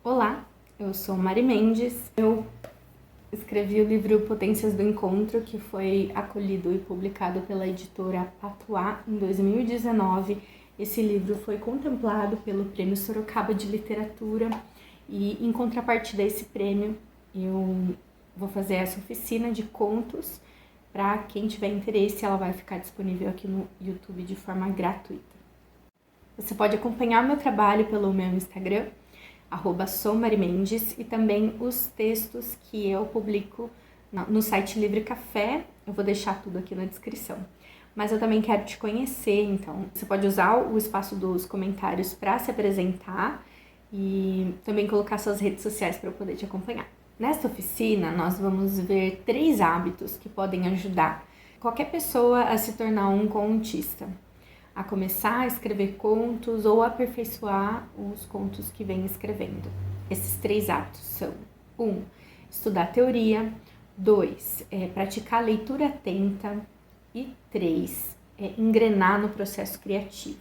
Olá, eu sou Mari Mendes. Eu escrevi o livro Potências do Encontro, que foi acolhido e publicado pela editora Patuá em 2019. Esse livro foi contemplado pelo Prêmio Sorocaba de Literatura e, em contrapartida a esse prêmio, eu vou fazer essa oficina de contos. Para quem tiver interesse, ela vai ficar disponível aqui no YouTube de forma gratuita. Você pode acompanhar o meu trabalho pelo meu Instagram, @soumarimendes, e também os textos que eu publico no site Livre Café. Eu vou deixar tudo aqui na descrição. Mas eu também quero te conhecer, então você pode usar o espaço dos comentários para se apresentar e também colocar suas redes sociais para eu poder te acompanhar. Nesta oficina, nós vamos ver 3 hábitos que podem ajudar qualquer pessoa a se tornar um contista, a começar a escrever contos ou aperfeiçoar os contos que vem escrevendo. Esses 3 hábitos são: 1. Estudar teoria. 2. Praticar a leitura atenta. E 3. Engrenar no processo criativo.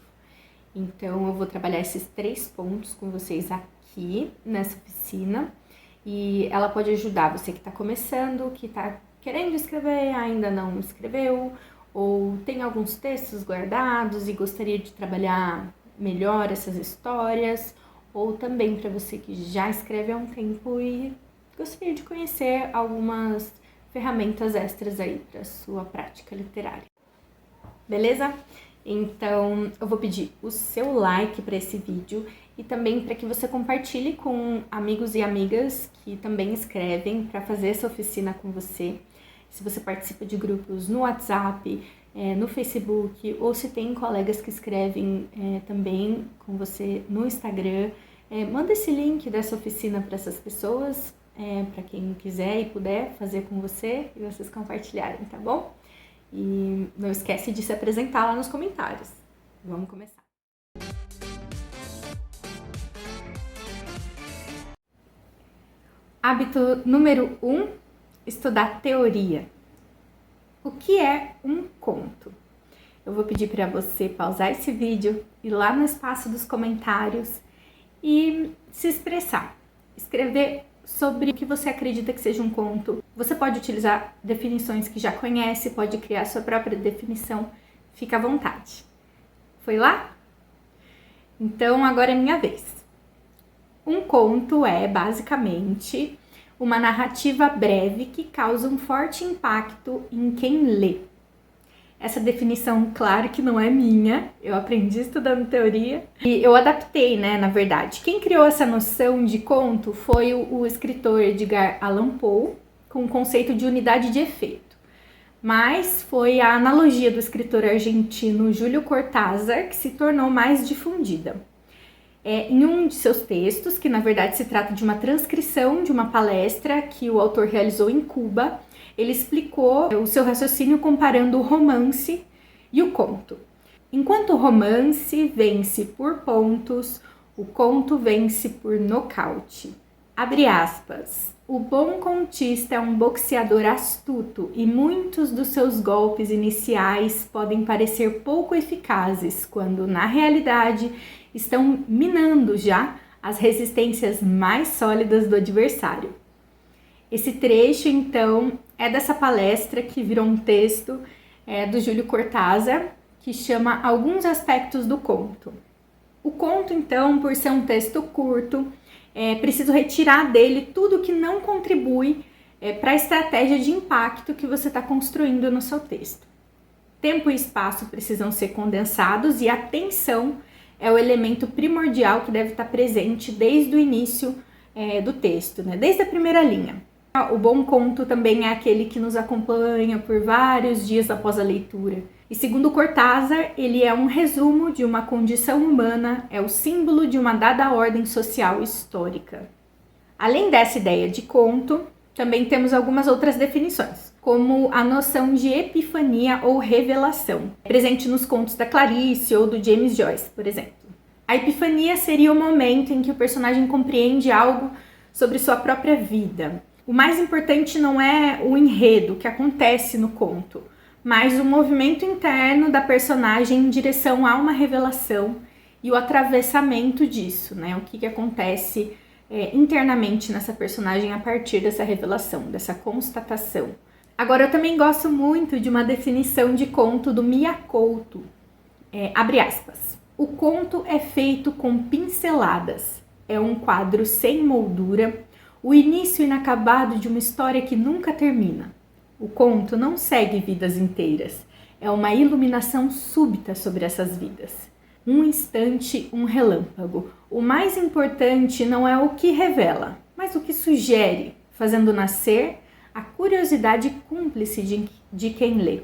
Então, eu vou trabalhar esses 3 pontos com vocês aqui nessa oficina. E ela pode ajudar você que está começando, que está querendo escrever, ainda não escreveu, ou tem alguns textos guardados e gostaria de trabalhar melhor essas histórias, ou também para você que já escreve há um tempo e gostaria de conhecer algumas ferramentas extras aí para sua prática literária. Beleza? Então, eu vou pedir o seu like para esse vídeo e também para que você compartilhe com amigos e amigas que também escrevem, para fazer essa oficina com você. Se você participa de grupos no WhatsApp, no Facebook, ou se tem colegas que escrevem também com você no Instagram, manda esse link dessa oficina para essas pessoas, para quem quiser e puder fazer com você e vocês compartilharem, tá bom? E não esquece de se apresentar lá nos comentários. Vamos começar. Hábito número 1, estudar teoria. O que é um conto? Eu vou pedir para você pausar esse vídeo, ir lá no espaço dos comentários e se expressar. Escrever sobre o que você acredita que seja um conto. Você pode utilizar definições que já conhece, pode criar sua própria definição. Fica à vontade. Foi lá? Então, agora é minha vez. Um conto é, basicamente, uma narrativa breve que causa um forte impacto em quem lê. Essa definição, claro que não é minha, eu aprendi estudando teoria e eu adaptei, na verdade. Quem criou essa noção de conto foi o escritor Edgar Allan Poe, com o conceito de unidade de efeito. Mas foi a analogia do escritor argentino Júlio Cortázar que se tornou mais difundida. Em um de seus textos, que na verdade se trata de uma transcrição de uma palestra que o autor realizou em Cuba, ele explicou o seu raciocínio comparando o romance e o conto. Enquanto o romance vence por pontos, o conto vence por nocaute. Abre aspas. O bom contista é um boxeador astuto e muitos dos seus golpes iniciais podem parecer pouco eficazes, quando na realidade estão minando já as resistências mais sólidas do adversário. Esse trecho, então, é dessa palestra que virou um texto do Júlio Cortázar, que chama Alguns Aspectos do Conto. O conto, então, por ser um texto curto, preciso retirar dele tudo que não contribui para a estratégia de impacto que você está construindo no seu texto. Tempo e espaço precisam ser condensados e a tensão é o elemento primordial que deve estar presente desde o início do texto, desde a primeira linha. O bom conto também é aquele que nos acompanha por vários dias após a leitura. E segundo Cortázar, ele é um resumo de uma condição humana, é o símbolo de uma dada ordem social histórica. Além dessa ideia de conto, também temos algumas outras definições, como a noção de epifania ou revelação, presente nos contos da Clarice ou do James Joyce, por exemplo. A epifania seria o momento em que o personagem compreende algo sobre sua própria vida. O mais importante não é o enredo que acontece no conto, mas o movimento interno da personagem em direção a uma revelação e o atravessamento disso, o que acontece internamente nessa personagem a partir dessa revelação, dessa constatação. Agora, eu também gosto muito de uma definição de conto do Mia Couto. Abre aspas. O conto é feito com pinceladas. É um quadro sem moldura, o início inacabado de uma história que nunca termina. O conto não segue vidas inteiras. É uma iluminação súbita sobre essas vidas. Um instante, um relâmpago. O mais importante não é o que revela, mas o que sugere, fazendo nascer a curiosidade cúmplice de quem lê.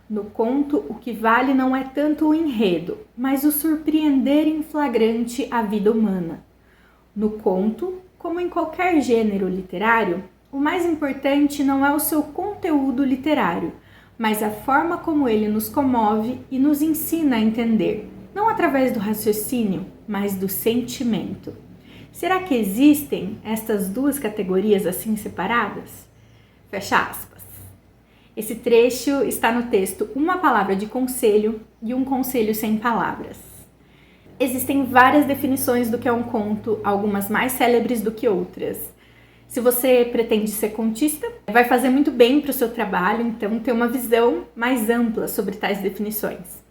No conto, o que vale não é tanto o enredo, mas o surpreender em flagrante a vida humana. No conto, como em qualquer gênero literário, o mais importante não é o seu conteúdo literário, mas a forma como ele nos comove e nos ensina a entender, não através do raciocínio, mas do sentimento. Será que existem estas duas categorias assim separadas? Fecha aspas. Esse trecho está no texto Uma Palavra de Conselho e Um Conselho Sem Palavras. Existem várias definições do que é um conto, algumas mais célebres do que outras. Se você pretende ser contista, vai fazer muito bem para o seu trabalho, então ter uma visão mais ampla sobre tais definições.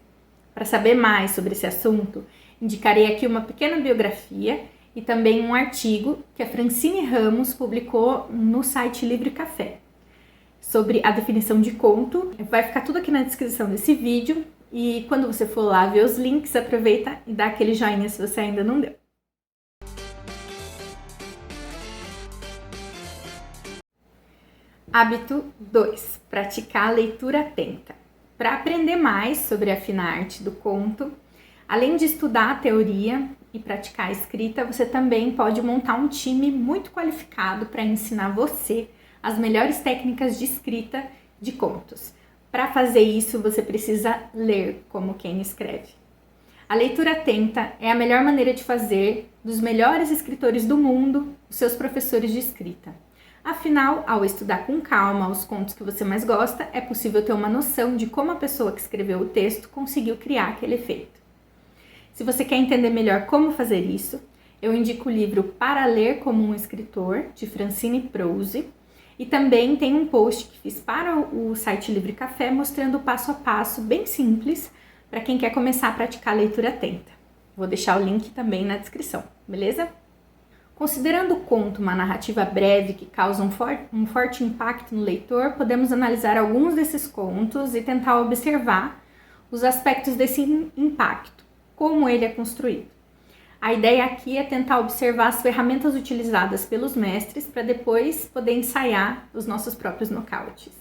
Para saber mais sobre esse assunto, indicarei aqui uma pequena biografia e também um artigo que a Francine Ramos publicou no site Livre Café sobre a definição de conto. Vai ficar tudo aqui na descrição desse vídeo e quando você for lá ver os links, aproveita e dá aquele joinha se você ainda não deu. Hábito 2. Praticar a leitura atenta. Para aprender mais sobre a fina arte do conto, além de estudar a teoria e praticar a escrita, você também pode montar um time muito qualificado para ensinar você as melhores técnicas de escrita de contos. Para fazer isso, você precisa ler como quem escreve. A leitura atenta é a melhor maneira de fazer dos melhores escritores do mundo os seus professores de escrita. Afinal, ao estudar com calma os contos que você mais gosta, é possível ter uma noção de como a pessoa que escreveu o texto conseguiu criar aquele efeito. Se você quer entender melhor como fazer isso, eu indico o livro Para Ler como um Escritor, de Francine Prose, e também tem um post que fiz para o site Livre Café mostrando o passo a passo bem simples para quem quer começar a praticar a leitura atenta. Vou deixar o link também na descrição, beleza? Considerando o conto uma narrativa breve que causa um forte impacto no leitor, podemos analisar alguns desses contos e tentar observar os aspectos desse impacto, como ele é construído. A ideia aqui é tentar observar as ferramentas utilizadas pelos mestres para depois poder ensaiar os nossos próprios nocautes.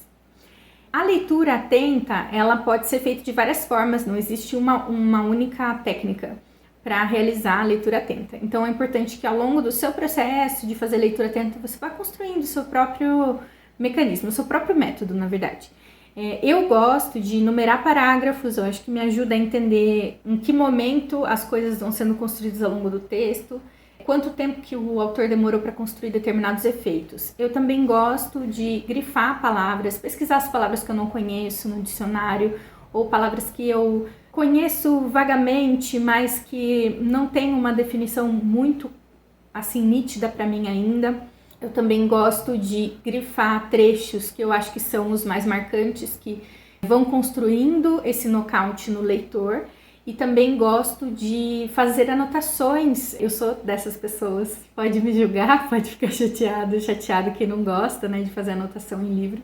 A leitura atenta, ela pode ser feita de várias formas, não existe uma única técnica para realizar a leitura atenta. Então é importante que ao longo do seu processo de fazer leitura atenta, você vá construindo o seu próprio mecanismo, o seu próprio método, na verdade. Eu gosto de numerar parágrafos, eu acho que me ajuda a entender em que momento as coisas vão sendo construídas ao longo do texto, quanto tempo que o autor demorou para construir determinados efeitos. Eu também gosto de grifar palavras, pesquisar as palavras que eu não conheço no dicionário, ou palavras que eu conheço vagamente, mas que não tem uma definição muito assim nítida para mim ainda. Eu também gosto de grifar trechos que eu acho que são os mais marcantes, que vão construindo esse nocaute no leitor. E também gosto de fazer anotações. Eu sou dessas pessoas, pode me julgar, pode ficar chateado quem não gosta, né, de fazer anotação em livro.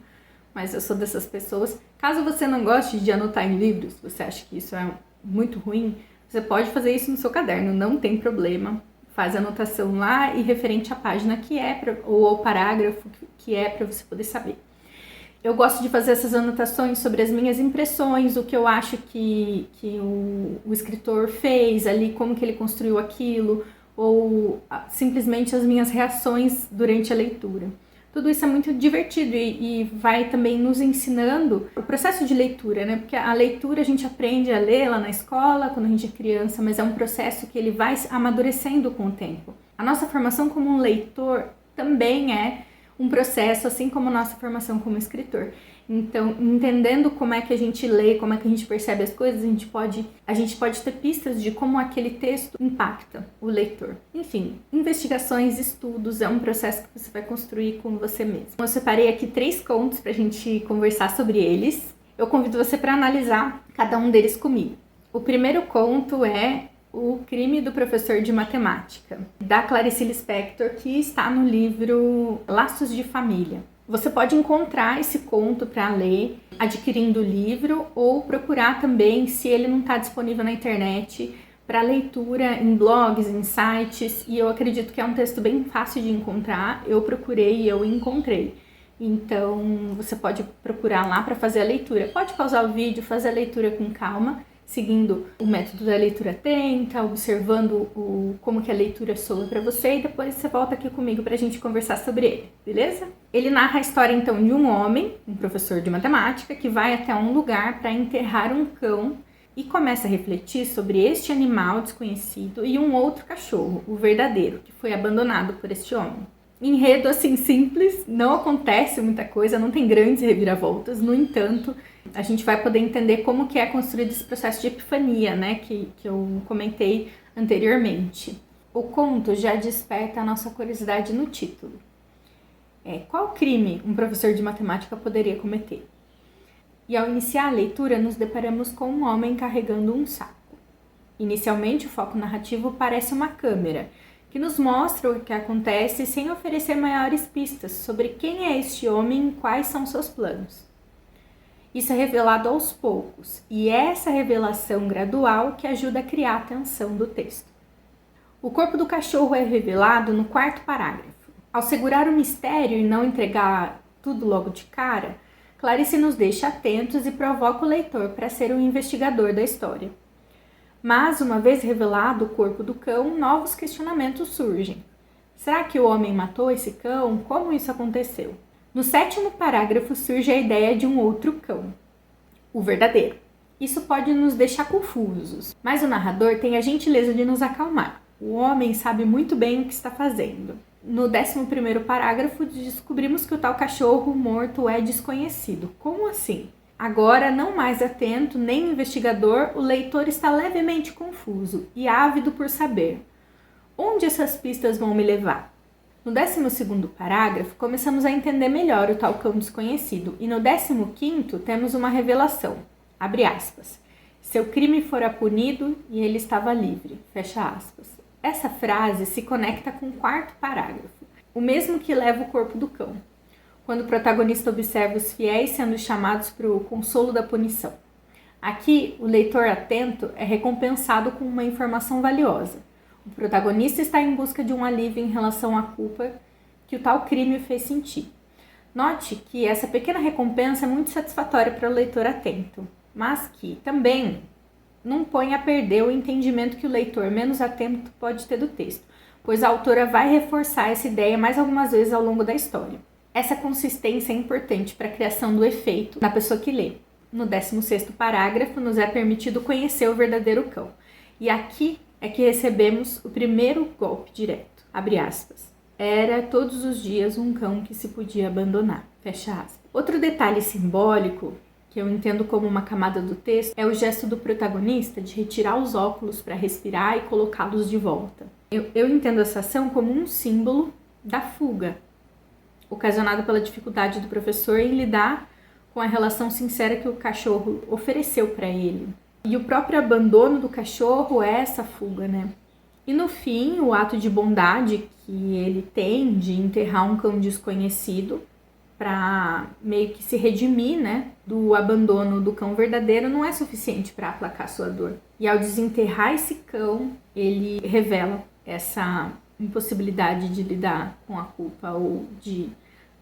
Mas eu sou dessas pessoas. Caso você não goste de anotar em livros, você acha que isso é muito ruim, você pode fazer isso no seu caderno, não tem problema. Faz a anotação lá e referente à página que é, ou ao parágrafo que é, para você poder saber. Eu gosto de fazer essas anotações sobre as minhas impressões, o que eu acho que o escritor fez ali, como que ele construiu aquilo, ou simplesmente as minhas reações durante a leitura. Tudo isso é muito divertido e vai também nos ensinando o processo de leitura, né? Porque a leitura a gente aprende a ler lá na escola, quando a gente é criança, mas é um processo que ele vai amadurecendo com o tempo. A nossa formação como um leitor também é um processo, assim como a nossa formação como escritor. Então, entendendo como é que a gente lê, como é que a gente percebe as coisas, a gente pode ter pistas de como aquele texto impacta o leitor. Enfim, investigações, estudos, é um processo que você vai construir com você mesmo. Eu separei aqui 3 contos para a gente conversar sobre eles. Eu convido você para analisar cada um deles comigo. O primeiro conto é O Crime do Professor de Matemática, da Clarice Lispector, que está no livro Laços de Família. Você pode encontrar esse conto para ler adquirindo o livro ou procurar também, se ele não está disponível na internet, para leitura em blogs, em sites, e eu acredito que é um texto bem fácil de encontrar. Eu procurei e eu encontrei. Então, você pode procurar lá para fazer a leitura. Pode pausar o vídeo, fazer a leitura com calma, seguindo o método da leitura atenta, observando como que a leitura soa para você, e depois você volta aqui comigo para a gente conversar sobre ele, beleza? Ele narra a história então de um homem, um professor de matemática, que vai até um lugar para enterrar um cão e começa a refletir sobre este animal desconhecido e um outro cachorro, o verdadeiro, que foi abandonado por este homem. Enredo assim simples, não acontece muita coisa, não tem grandes reviravoltas, no entanto, a gente vai poder entender como que é construído esse processo de epifania, né, que eu comentei anteriormente. O conto já desperta a nossa curiosidade no título. Qual crime um professor de matemática poderia cometer? E ao iniciar a leitura, nos deparamos com um homem carregando um saco. Inicialmente, o foco narrativo parece uma câmera, que nos mostra o que acontece sem oferecer maiores pistas sobre quem é este homem e quais são seus planos. Isso é revelado aos poucos, e é essa revelação gradual que ajuda a criar a tensão do texto. O corpo do cachorro é revelado no 4º parágrafo. Ao segurar o mistério e não entregar tudo logo de cara, Clarice nos deixa atentos e provoca o leitor para ser o investigador da história. Mas, uma vez revelado o corpo do cão, novos questionamentos surgem. Será que o homem matou esse cão? Como isso aconteceu? No 7º parágrafo surge a ideia de um outro cão, o verdadeiro. Isso pode nos deixar confusos, mas o narrador tem a gentileza de nos acalmar. O homem sabe muito bem o que está fazendo. No 11º parágrafo, descobrimos que o tal cachorro morto é desconhecido. Como assim? Agora, não mais atento nem investigador, o leitor está levemente confuso e ávido por saber. Onde essas pistas vão me levar? No 12º parágrafo, começamos a entender melhor o tal cão desconhecido, e no 15º temos uma revelação, abre aspas, seu crime fora punido e ele estava livre, fecha aspas. Essa frase se conecta com o 4º parágrafo, o mesmo que leva o corpo do cão, quando o protagonista observa os fiéis sendo chamados para o consolo da punição. Aqui, o leitor atento é recompensado com uma informação valiosa. O protagonista está em busca de um alívio em relação à culpa que o tal crime o fez sentir. Note que essa pequena recompensa é muito satisfatória para o leitor atento, mas que também não põe a perder o entendimento que o leitor menos atento pode ter do texto, pois a autora vai reforçar essa ideia mais algumas vezes ao longo da história. Essa consistência é importante para a criação do efeito na pessoa que lê. No 16º parágrafo, nos é permitido conhecer o verdadeiro cão. E aqui é que recebemos o primeiro golpe direto. Abre aspas. Era todos os dias um cão que se podia abandonar. Fecha aspas. Outro detalhe simbólico, que eu entendo como uma camada do texto, é o gesto do protagonista de retirar os óculos para respirar e colocá-los de volta. Eu entendo essa ação como um símbolo da fuga, ocasionada pela dificuldade do professor em lidar com a relação sincera que o cachorro ofereceu para ele. E o próprio abandono do cachorro é essa fuga, né? E no fim, o ato de bondade que ele tem de enterrar um cão desconhecido para meio que se redimir, né, do abandono do cão verdadeiro não é suficiente para aplacar sua dor. E ao desenterrar esse cão, ele revela essa impossibilidade de lidar com a culpa ou de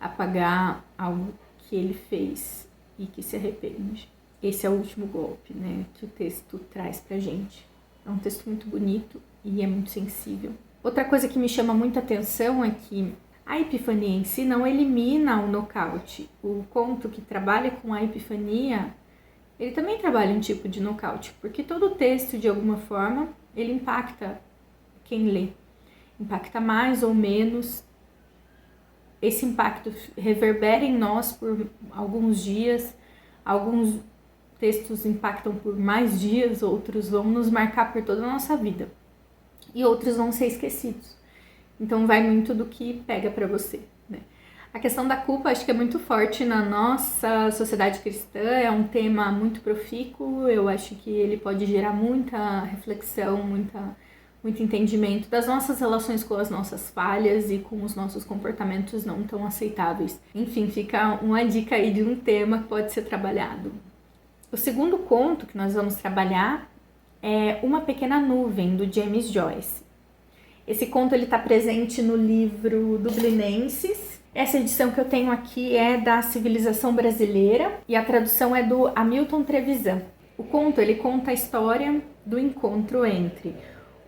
apagar algo que ele fez e que se arrepende. Esse é o último golpe, né, que o texto traz pra gente. É um texto muito bonito e é muito sensível. Outra coisa que me chama muita atenção é que a epifania em si não elimina o nocaute. O conto que trabalha com a epifania, ele também trabalha um tipo de nocaute, porque todo o texto, de alguma forma, ele impacta quem lê. Impacta mais ou menos esse impacto reverbera em nós por alguns dias, alguns textos impactam por mais dias, outros vão nos marcar por toda a nossa vida e outros vão ser esquecidos. Então vai muito do que pega para você, né? A questão da culpa acho que é muito forte na nossa sociedade cristã, é um tema muito profícuo, eu acho que ele pode gerar muita reflexão, muito entendimento das nossas relações com as nossas falhas e com os nossos comportamentos não tão aceitáveis. Enfim, fica uma dica aí de um tema que pode ser trabalhado. O segundo conto que nós vamos trabalhar é Uma Pequena Nuvem, do James Joyce. Esse conto está presente no livro Dublinenses. Essa edição que eu tenho aqui é da Civilização Brasileira e a tradução é do Hamilton Trevisan. O conto ele conta a história do encontro entre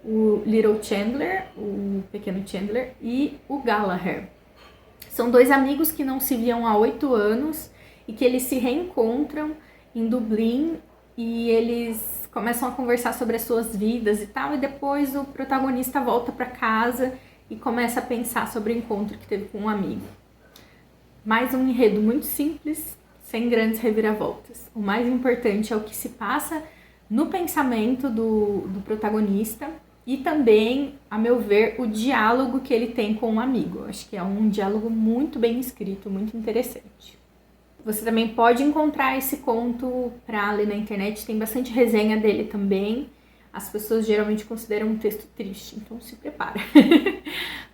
o Little Chandler, o pequeno Chandler, e o Galahad. São dois amigos que não se viam há 8 anos e que eles se reencontram em Dublin e eles começam a conversar sobre as suas vidas e tal, e depois o protagonista volta para casa e começa a pensar sobre o encontro que teve com um amigo. Mais um enredo muito simples, sem grandes reviravoltas. O mais importante é o que se passa no pensamento do protagonista e também, a meu ver, o diálogo que ele tem com um amigo. Acho que é um diálogo muito bem escrito, muito interessante. Você também pode encontrar esse conto para ler na internet, tem bastante resenha dele também. As pessoas geralmente consideram um texto triste, então se prepara.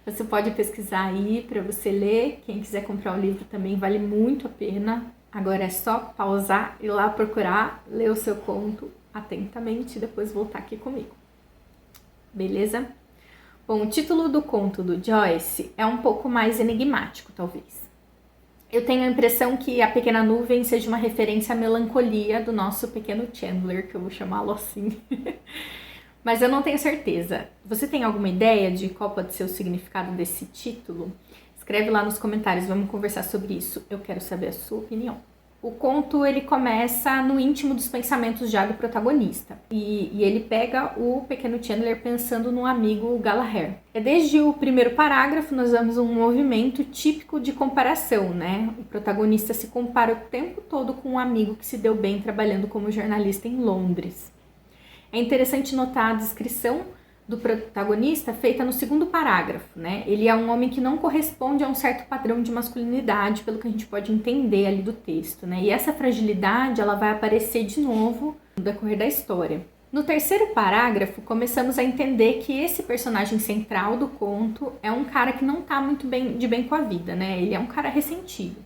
Você pode pesquisar aí para você ler. Quem quiser comprar o livro também vale muito a pena. Agora é só pausar, ir lá procurar, ler o seu conto atentamente e depois voltar aqui comigo. Beleza? Bom, o título do conto do Joyce é um pouco mais enigmático, talvez. Eu tenho a impressão que A Pequena Nuvem seja uma referência à melancolia do nosso pequeno Chandler, que eu vou chamá-lo assim. Mas eu não tenho certeza. Você tem alguma ideia de qual pode ser o significado desse título? Escreve lá nos comentários, vamos conversar sobre isso. Eu quero saber a sua opinião. O conto ele começa no íntimo dos pensamentos já do protagonista. E ele pega o pequeno Chandler pensando no amigo Galahad. Desde o primeiro parágrafo nós vemos um movimento típico de comparação, né? O protagonista se compara o tempo todo com um amigo que se deu bem trabalhando como jornalista em Londres. É interessante notar a descrição do protagonista feita no segundo parágrafo, né? Ele é um homem que não corresponde a um certo padrão de masculinidade, pelo que a gente pode entender ali do texto, né? E essa fragilidade, ela vai aparecer de novo no decorrer da história. No terceiro parágrafo, começamos a entender que esse personagem central do conto é um cara que não tá muito de bem com a vida, né? Ele é um cara ressentido.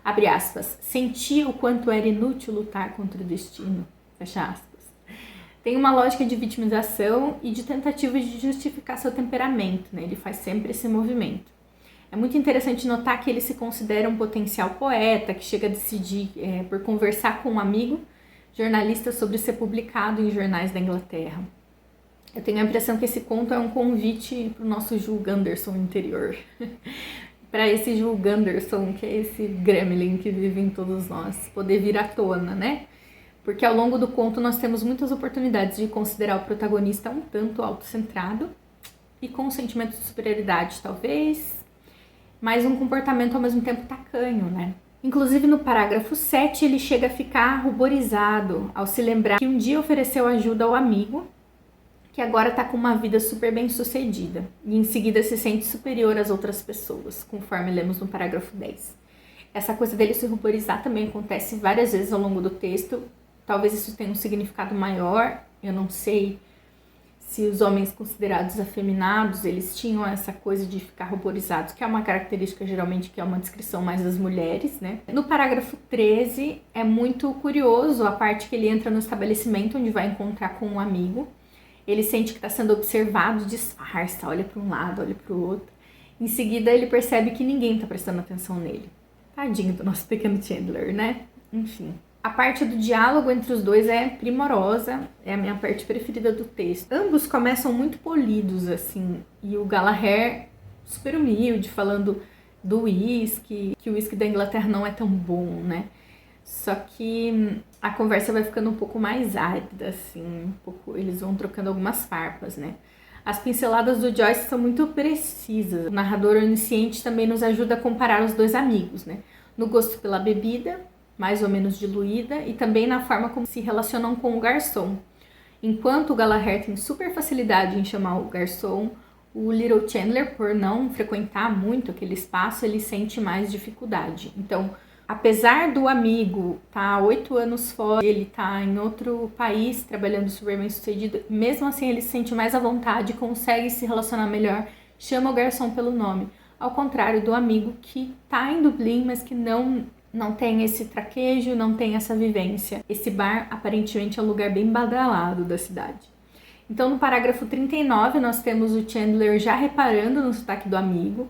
Abre aspas, sentia o quanto era inútil lutar contra o destino. Fecha aspas. Tem uma lógica de vitimização e de tentativa de justificar seu temperamento, né? Ele faz sempre esse movimento. É muito interessante notar que ele se considera um potencial poeta, que chega a decidir por conversar com um amigo jornalista sobre ser publicado em jornais da Inglaterra. Eu tenho a impressão que esse conto é um convite para o nosso Jules Gunderson interior. Para esse Jules Gunderson, que é esse gremlin que vive em todos nós, poder vir à tona, né? Porque ao longo do conto nós temos muitas oportunidades de considerar o protagonista um tanto autocentrado e com um sentimento de superioridade, talvez, mas um comportamento ao mesmo tempo tacanho, né? Inclusive no parágrafo 7 ele chega a ficar ruborizado ao se lembrar que um dia ofereceu ajuda ao amigo, que agora está com uma vida super bem sucedida, e em seguida se sente superior às outras pessoas, conforme lemos no parágrafo 10. Essa coisa dele se ruborizar também acontece várias vezes ao longo do texto. Talvez isso tenha um significado maior, eu não sei se os homens considerados afeminados, eles tinham essa coisa de ficar ruborizados, que é uma característica geralmente que é uma descrição mais das mulheres, né? No parágrafo 13 é muito curioso a parte que ele entra no estabelecimento onde vai encontrar com um amigo. Ele sente que está sendo observado, disfarça, olha para um lado, olha para o outro. Em seguida ele percebe que ninguém está prestando atenção nele. Tadinho do nosso pequeno Chandler, né? Enfim. A parte do diálogo entre os dois é primorosa, é a minha parte preferida do texto. Ambos começam muito polidos, assim, e o Galahad super humilde, falando do uísque, que o uísque da Inglaterra não é tão bom, né? Só que a conversa vai ficando um pouco mais árida, assim, eles vão trocando algumas farpas, né? As pinceladas do Joyce são muito precisas. O narrador onisciente também nos ajuda a comparar os dois amigos, né? No gosto pela bebida, mais ou menos diluída, e também na forma como se relacionam com o garçom. Enquanto o Galahad tem super facilidade em chamar o garçom, o Little Chandler, por não frequentar muito aquele espaço, ele sente mais dificuldade. Então, apesar do amigo estar 8 anos fora, ele está em outro país trabalhando super bem sucedido, mesmo assim ele se sente mais à vontade, consegue se relacionar melhor, chama o garçom pelo nome. Ao contrário do amigo que está em Dublin, mas que não tem esse traquejo, não tem essa vivência. Esse bar aparentemente é um lugar bem badalado da cidade. Então no parágrafo 39 nós temos o Chandler já reparando no sotaque do amigo,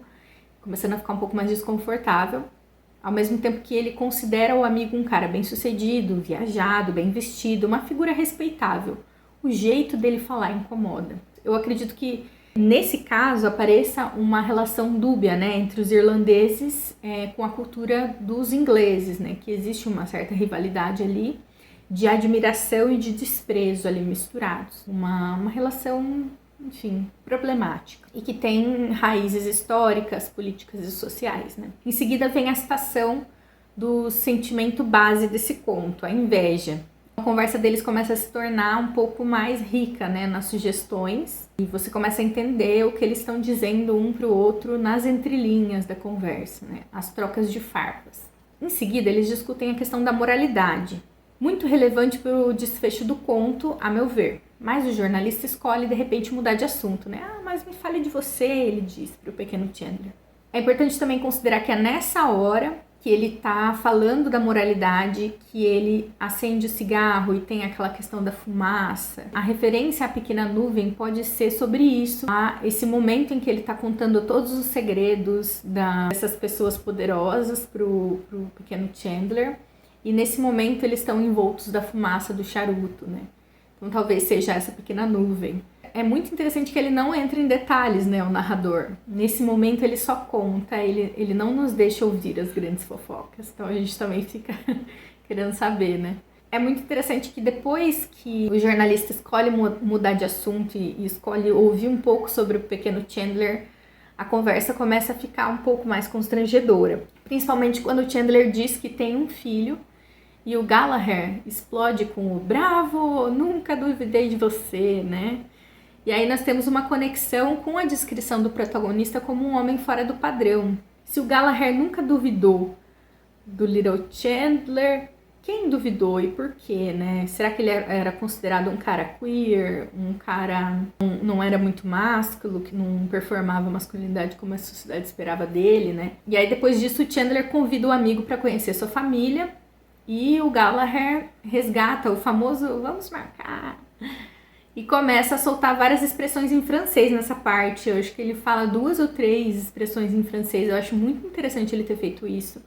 começando a ficar um pouco mais desconfortável, ao mesmo tempo que ele considera o amigo um cara bem sucedido, viajado, bem vestido, uma figura respeitável. O jeito dele falar incomoda. Eu acredito que nesse caso apareça uma relação dúbia, né, entre os irlandeses com a cultura dos ingleses, né, que existe uma certa rivalidade ali, de admiração e de desprezo ali misturados. Uma relação, enfim, problemática. E que tem raízes históricas, políticas e sociais, né. Em seguida vem a citação do sentimento base desse conto, a inveja. A conversa deles começa a se tornar um pouco mais rica, né, nas sugestões, e você começa a entender o que eles estão dizendo um para o outro nas entrelinhas da conversa, né, as trocas de farpas. Em seguida, eles discutem a questão da moralidade, muito relevante para o desfecho do conto, a meu ver. Mas o jornalista escolhe, de repente, mudar de assunto, né? Ah, mas me fale de você, ele diz para o pequeno Chandler. É importante também considerar que é nessa hora que ele tá falando da moralidade, que ele acende o cigarro e tem aquela questão da fumaça. A referência à pequena nuvem pode ser sobre isso, esse momento em que ele tá contando todos os segredos dessas pessoas poderosas pro pequeno Chandler, e nesse momento eles estão envoltos da fumaça do charuto, né? Então talvez seja essa pequena nuvem. É muito interessante que ele não entra em detalhes, né, o narrador. Nesse momento ele só conta, ele não nos deixa ouvir as grandes fofocas. Então a gente também fica querendo saber, né? É muito interessante que depois que o jornalista escolhe mudar de assunto e escolhe ouvir um pouco sobre o pequeno Chandler, a conversa começa a ficar um pouco mais constrangedora. Principalmente quando o Chandler diz que tem um filho e o Galahad explode com o bravo, nunca duvidei de você, né? E aí nós temos uma conexão com a descrição do protagonista como um homem fora do padrão. Se o Galahad nunca duvidou do Little Chandler, quem duvidou e por quê, né? Será que ele era considerado um cara queer, um cara não era muito másculo, que não performava masculinidade como a sociedade esperava dele, né? E aí depois disso o Chandler convida o amigo para conhecer sua família e o Galahad resgata o famoso vamos marcar. E começa a soltar várias expressões em francês nessa parte. Eu acho que ele fala 2 ou 3 expressões em francês. Eu acho muito interessante ele ter feito isso,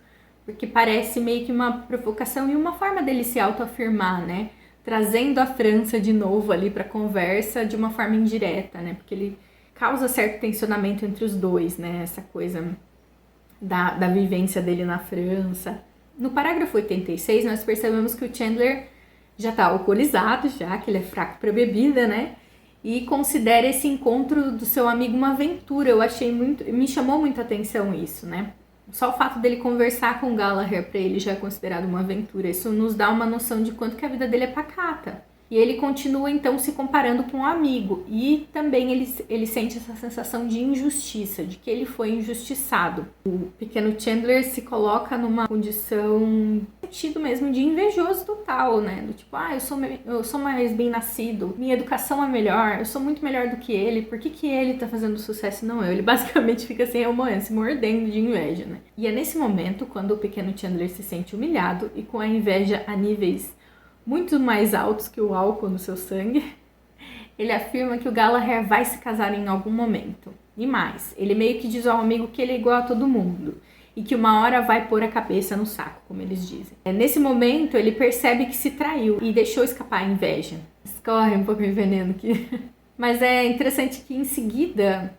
porque parece meio que uma provocação e uma forma dele se autoafirmar, né? Trazendo a França de novo ali para a conversa de uma forma indireta, né? Porque ele causa certo tensionamento entre os dois, né? Essa coisa da vivência dele na França. No parágrafo 86, nós percebemos que o Chandler já tá alcoolizado, já que ele é fraco para bebida, né? E considera esse encontro do seu amigo uma aventura. Eu achei me chamou muita atenção isso, né? Só o fato dele conversar com o Galahad para ele já é considerado uma aventura. Isso nos dá uma noção de quanto que a vida dele é pacata. E ele continua então se comparando com o amigo. E também ele sente essa sensação de injustiça, de que ele foi injustiçado. O pequeno Chandler se coloca numa condição, sentido mesmo, de invejoso total, né? Do tipo, eu sou mais bem nascido, minha educação é melhor, eu sou muito melhor do que ele, por que ele tá fazendo sucesso e não eu? Ele basicamente fica assim, se mordendo de inveja, né? E é nesse momento, quando o pequeno Chandler se sente humilhado e com a inveja a níveis muito mais altos que o álcool no seu sangue, ele afirma que o Galahad vai se casar em algum momento. E mais, ele meio que diz ao amigo que ele é igual a todo mundo e que uma hora vai pôr a cabeça no saco, como eles dizem. Nesse momento, ele percebe que se traiu e deixou escapar a inveja. Escorre um pouco de veneno aqui. Mas é interessante que em seguida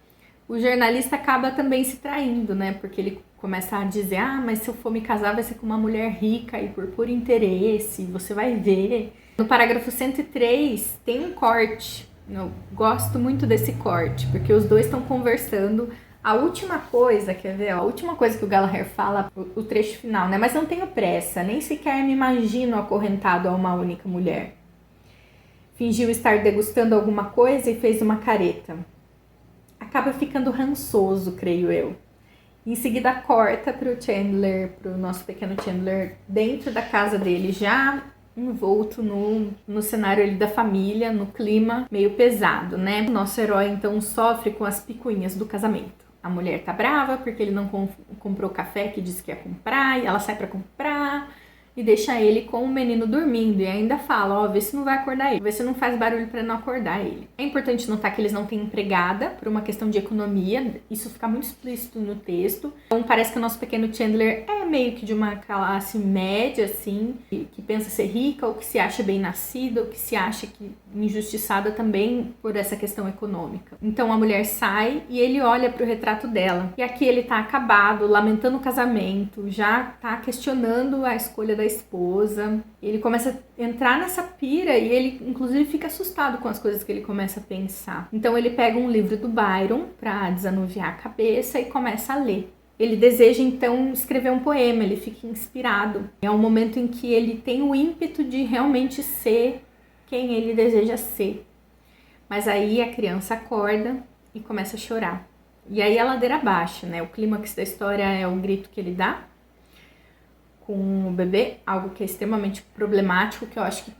o jornalista acaba também se traindo, né? Porque ele começa a dizer, mas se eu for me casar vai ser com uma mulher rica e por interesse, você vai ver. No parágrafo 103 tem um corte Eu gosto muito desse corte, porque os dois estão conversando. A última coisa, quer ver? A última coisa que o Gallagher fala, o trecho final, né? Mas não tenho pressa, nem sequer me imagino acorrentado a uma única mulher. Fingiu estar degustando alguma coisa e fez uma careta. Acaba ficando rançoso, creio eu. Em seguida corta para o Chandler, para o nosso pequeno Chandler, dentro da casa dele, já envolto no cenário ali da família, no clima meio pesado, né? O nosso herói então sofre com as picuinhas do casamento. A mulher tá brava porque ele não comprou o café que disse que ia comprar, e ela sai para comprar e deixa ele com o menino dormindo, e ainda fala, ó, vê se não vai acordar ele, vê se não faz barulho para não acordar ele. É importante notar que eles não têm empregada por uma questão de economia, isso fica muito explícito no texto. Então parece que o nosso pequeno Chandler é meio que de uma classe média, assim, que pensa ser rica, ou que se acha bem nascida, ou que se acha que injustiçada também por essa questão econômica. Então a mulher sai e ele olha para o retrato dela, e aqui ele tá acabado, lamentando o casamento, já tá questionando a escolha da esposa. Ele começa a entrar nessa pira e ele inclusive fica assustado com as coisas que ele começa a pensar. Então ele pega um livro do Byron para desanuviar a cabeça e começa a ler. Ele deseja então escrever um poema, ele fica inspirado. É um momento em que ele tem o ímpeto de realmente ser quem ele deseja ser. Mas aí a criança acorda e começa a chorar. E aí a ladeira baixa, né? O clímax da história é o grito que ele dá com o bebê, algo que é extremamente problemático, que eu acho que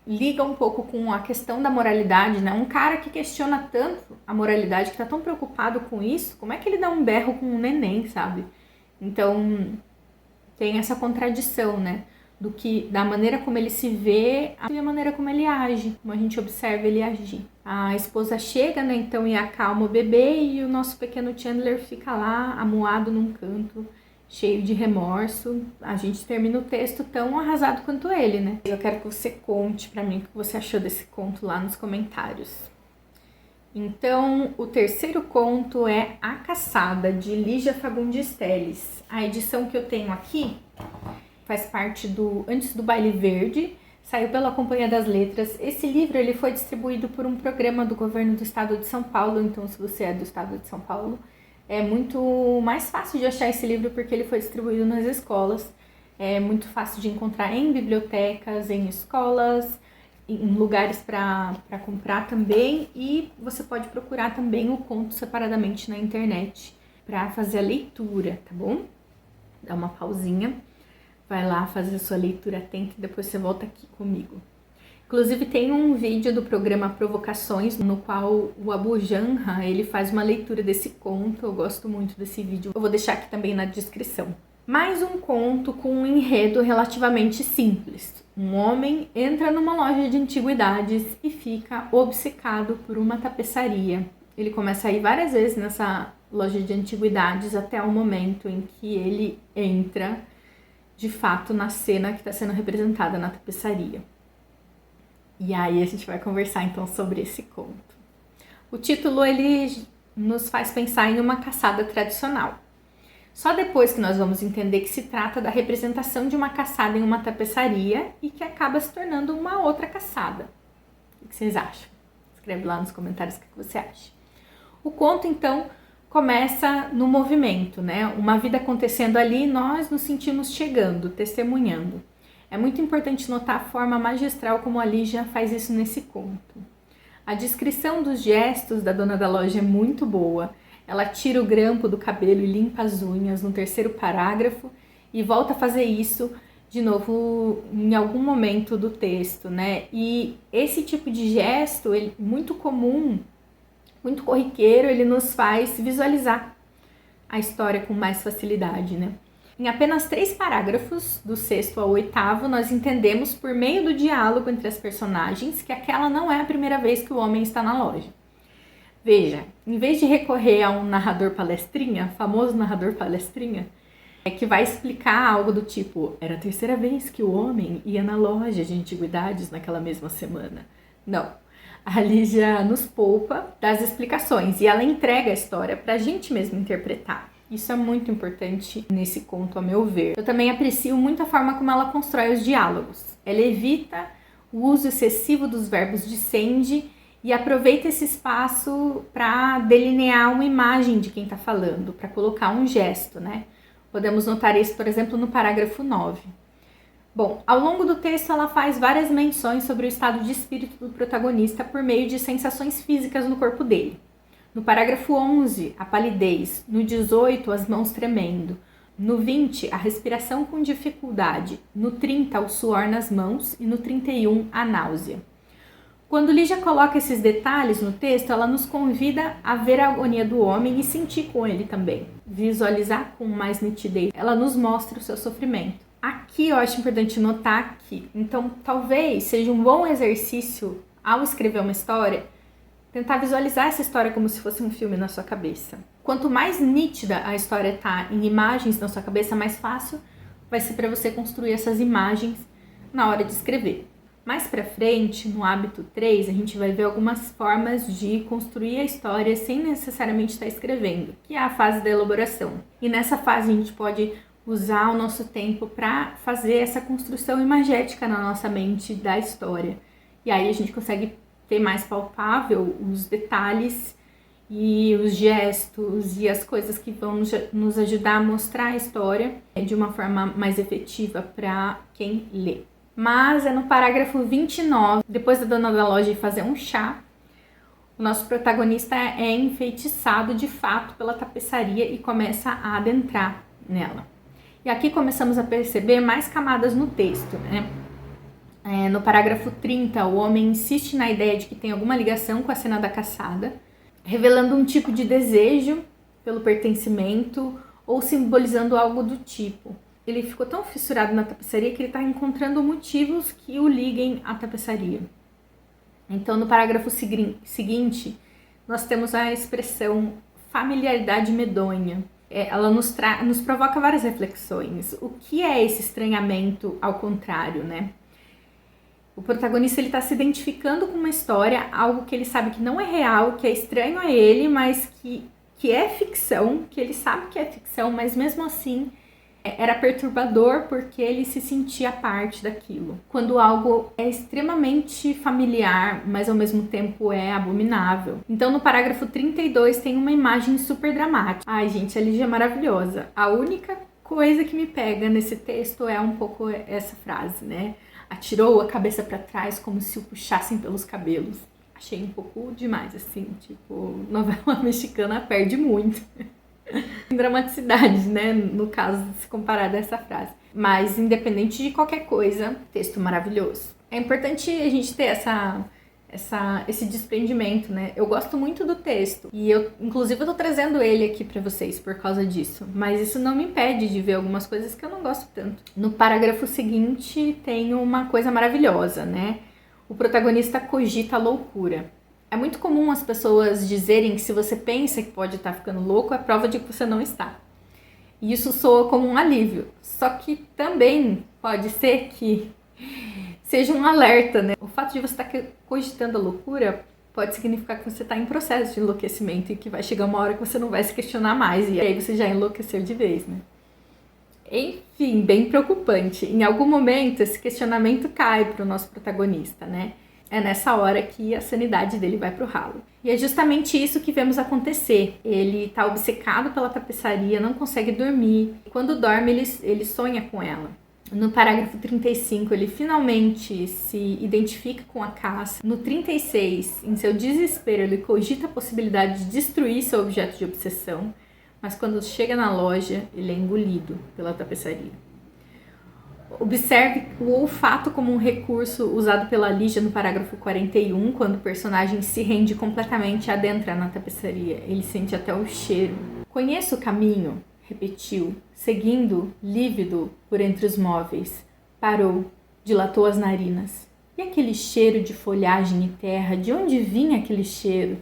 liga um pouco com a questão da moralidade, né? Um cara que questiona tanto a moralidade, que tá tão preocupado com isso, como é que ele dá um berro com um neném, sabe? Então, tem essa contradição, né? Da maneira como ele se vê e a maneira como ele age, como a gente observa ele agir. A esposa chega, né? Então, e acalma o bebê e o nosso pequeno Chandler fica lá, amuado num canto, cheio de remorso. A gente termina o texto tão arrasado quanto ele, né? Eu quero que você conte pra mim o que você achou desse conto lá nos comentários. Então, o terceiro conto é A Caçada, de Lígia Fagundes Telles. A edição que eu tenho aqui faz parte do Antes do Baile Verde, saiu pela Companhia das Letras. Esse livro ele foi distribuído por um programa do governo do estado de São Paulo, então se você é do estado de São Paulo, é muito mais fácil de achar esse livro porque ele foi distribuído nas escolas. É muito fácil de encontrar em bibliotecas, em escolas, em lugares para comprar também. E você pode procurar também o conto separadamente na internet para fazer a leitura, tá bom? Dá uma pausinha, vai lá fazer a sua leitura atenta e depois você volta aqui comigo. Inclusive tem um vídeo do programa Provocações, no qual o Abu Janra, ele faz uma leitura desse conto. Eu gosto muito desse vídeo, eu vou deixar aqui também na descrição. Mais um conto com um enredo relativamente simples. Um homem entra numa loja de antiguidades e fica obcecado por uma tapeçaria. Ele começa a ir várias vezes nessa loja de antiguidades até o momento em que ele entra, de fato, na cena que está sendo representada na tapeçaria. E aí a gente vai conversar então sobre esse conto. O título ele nos faz pensar em uma caçada tradicional. Só depois que nós vamos entender que se trata da representação de uma caçada em uma tapeçaria e que acaba se tornando uma outra caçada. O que vocês acham? Escreve lá nos comentários o que você acha. O conto então começa no movimento, né? Uma vida acontecendo ali e nós nos sentimos chegando, testemunhando. É muito importante notar a forma magistral como a Lígia faz isso nesse conto. A descrição dos gestos da dona da loja é muito boa. Ela tira o grampo do cabelo e limpa as unhas no terceiro parágrafo e volta a fazer isso de novo em algum momento do texto, né? E esse tipo de gesto, ele, muito comum, muito corriqueiro, ele nos faz visualizar a história com mais facilidade, né? Em apenas 3 parágrafos, do 6º ao 8º, nós entendemos por meio do diálogo entre as personagens que aquela não é a primeira vez que o homem está na loja. Veja, em vez de recorrer a um narrador palestrinha, famoso narrador palestrinha, que vai explicar algo do tipo, era a 3ª vez que o homem ia na loja de antiguidades naquela mesma semana. Não, a Lígia nos poupa das explicações e ela entrega a história para a gente mesmo interpretar. Isso é muito importante nesse conto, a meu ver. Eu também aprecio muito a forma como ela constrói os diálogos. Ela evita o uso excessivo dos verbos de sende e aproveita esse espaço para delinear uma imagem de quem está falando, para colocar um gesto, né? Podemos notar isso, por exemplo, no parágrafo 9. Bom, ao longo do texto ela faz várias menções sobre o estado de espírito do protagonista por meio de sensações físicas no corpo dele. No parágrafo 11, a palidez. No 18, as mãos tremendo. No 20, a respiração com dificuldade. No 30, o suor nas mãos. E no 31, a náusea. Quando Lígia coloca esses detalhes no texto, ela nos convida a ver a agonia do homem e sentir com ele também. Visualizar com mais nitidez. Ela nos mostra o seu sofrimento. Aqui eu acho importante notar que, então, talvez seja um bom exercício ao escrever uma história, tentar visualizar essa história como se fosse um filme na sua cabeça. Quanto mais nítida a história está em imagens na sua cabeça, mais fácil vai ser para você construir essas imagens na hora de escrever. Mais para frente, no hábito 3, a gente vai ver algumas formas de construir a história sem necessariamente estar escrevendo, que é a fase da elaboração. E nessa fase a gente pode usar o nosso tempo para fazer essa construção imagética na nossa mente da história. E aí a gente consegue ter mais palpável os detalhes e os gestos e as coisas que vão nos ajudar a mostrar a história de uma forma mais efetiva para quem lê. Mas é no parágrafo 29, depois da dona da loja ir fazer um chá, o nosso protagonista é enfeitiçado de fato pela tapeçaria e começa a adentrar nela. E aqui começamos a perceber mais camadas no texto, né? No parágrafo 30, o homem insiste na ideia de que tem alguma ligação com a cena da caçada, revelando um tipo de desejo pelo pertencimento ou simbolizando algo do tipo. Ele ficou tão fissurado na tapeçaria que ele está encontrando motivos que o liguem à tapeçaria. Então, no parágrafo seguinte, nós temos a expressão familiaridade medonha. Ela nos provoca várias reflexões. O que é esse estranhamento ao contrário, né? O protagonista está se identificando com uma história, algo que ele sabe que não é real, que é estranho a ele, mas que é ficção, que ele sabe que é ficção, mas mesmo assim era perturbador porque ele se sentia parte daquilo. Quando algo é extremamente familiar, mas ao mesmo tempo é abominável. Então no parágrafo 32 tem uma imagem super dramática. Ai gente, a Lígia é maravilhosa. A única coisa que me pega nesse texto é um pouco essa frase, né? Atirou a cabeça para trás como se o puxassem pelos cabelos. Achei um pouco demais, assim, tipo, novela mexicana perde muito em dramaticidade, né, no caso, se comparar a essa frase. Mas, independente de qualquer coisa, texto maravilhoso. É importante a gente ter esse desprendimento, né? Eu gosto muito do texto e inclusive, eu tô trazendo ele aqui pra vocês por causa disso. Mas isso não me impede de ver algumas coisas que eu não gosto tanto. No parágrafo seguinte tem uma coisa maravilhosa, né? O protagonista cogita a loucura. É muito comum as pessoas dizerem que se você pensa que pode estar ficando louco, é prova de que você não está. E isso soa como um alívio. Só que também pode ser que seja um alerta, né? O fato de você estar cogitando a loucura pode significar que você está em processo de enlouquecimento e que vai chegar uma hora que você não vai se questionar mais e aí você já enlouqueceu de vez, né? Enfim, bem preocupante. Em algum momento esse questionamento cai para o nosso protagonista, né? É nessa hora que a sanidade dele vai pro ralo. E é justamente isso que vemos acontecer. Ele tá obcecado pela tapeçaria, não consegue dormir. Quando dorme, ele sonha com ela. No parágrafo 35, ele finalmente se identifica com a caça. No 36, em seu desespero, ele cogita a possibilidade de destruir seu objeto de obsessão. Mas quando chega na loja, ele é engolido pela tapeçaria. Observe o olfato como um recurso usado pela Lígia no parágrafo 41, quando o personagem se rende completamente e adentra na tapeçaria. Ele sente até o cheiro. Conheço o caminho, repetiu, seguindo, lívido, por entre os móveis. Parou, dilatou as narinas. E aquele cheiro de folhagem e terra? De onde vinha aquele cheiro?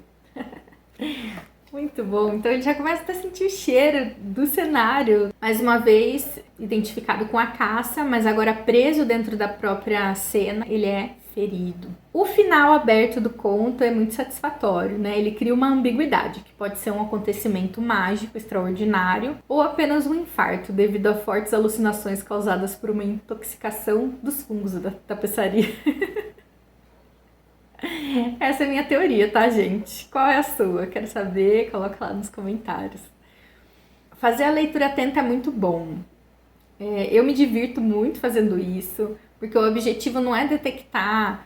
Muito bom. Então ele já começa a sentir o cheiro do cenário. Mais uma vez, identificado com a caça, mas agora preso dentro da própria cena, ele é ferido. O final aberto do conto é muito satisfatório, né? Ele cria uma ambiguidade, que pode ser um acontecimento mágico, extraordinário, ou apenas um infarto, devido a fortes alucinações causadas por uma intoxicação dos fungos da tapeçaria. Essa é a minha teoria, tá, gente? Qual é a sua? Quero saber, coloca lá nos comentários. Fazer a leitura atenta é muito bom. Eu me divirto muito fazendo isso, porque o objetivo não é detectar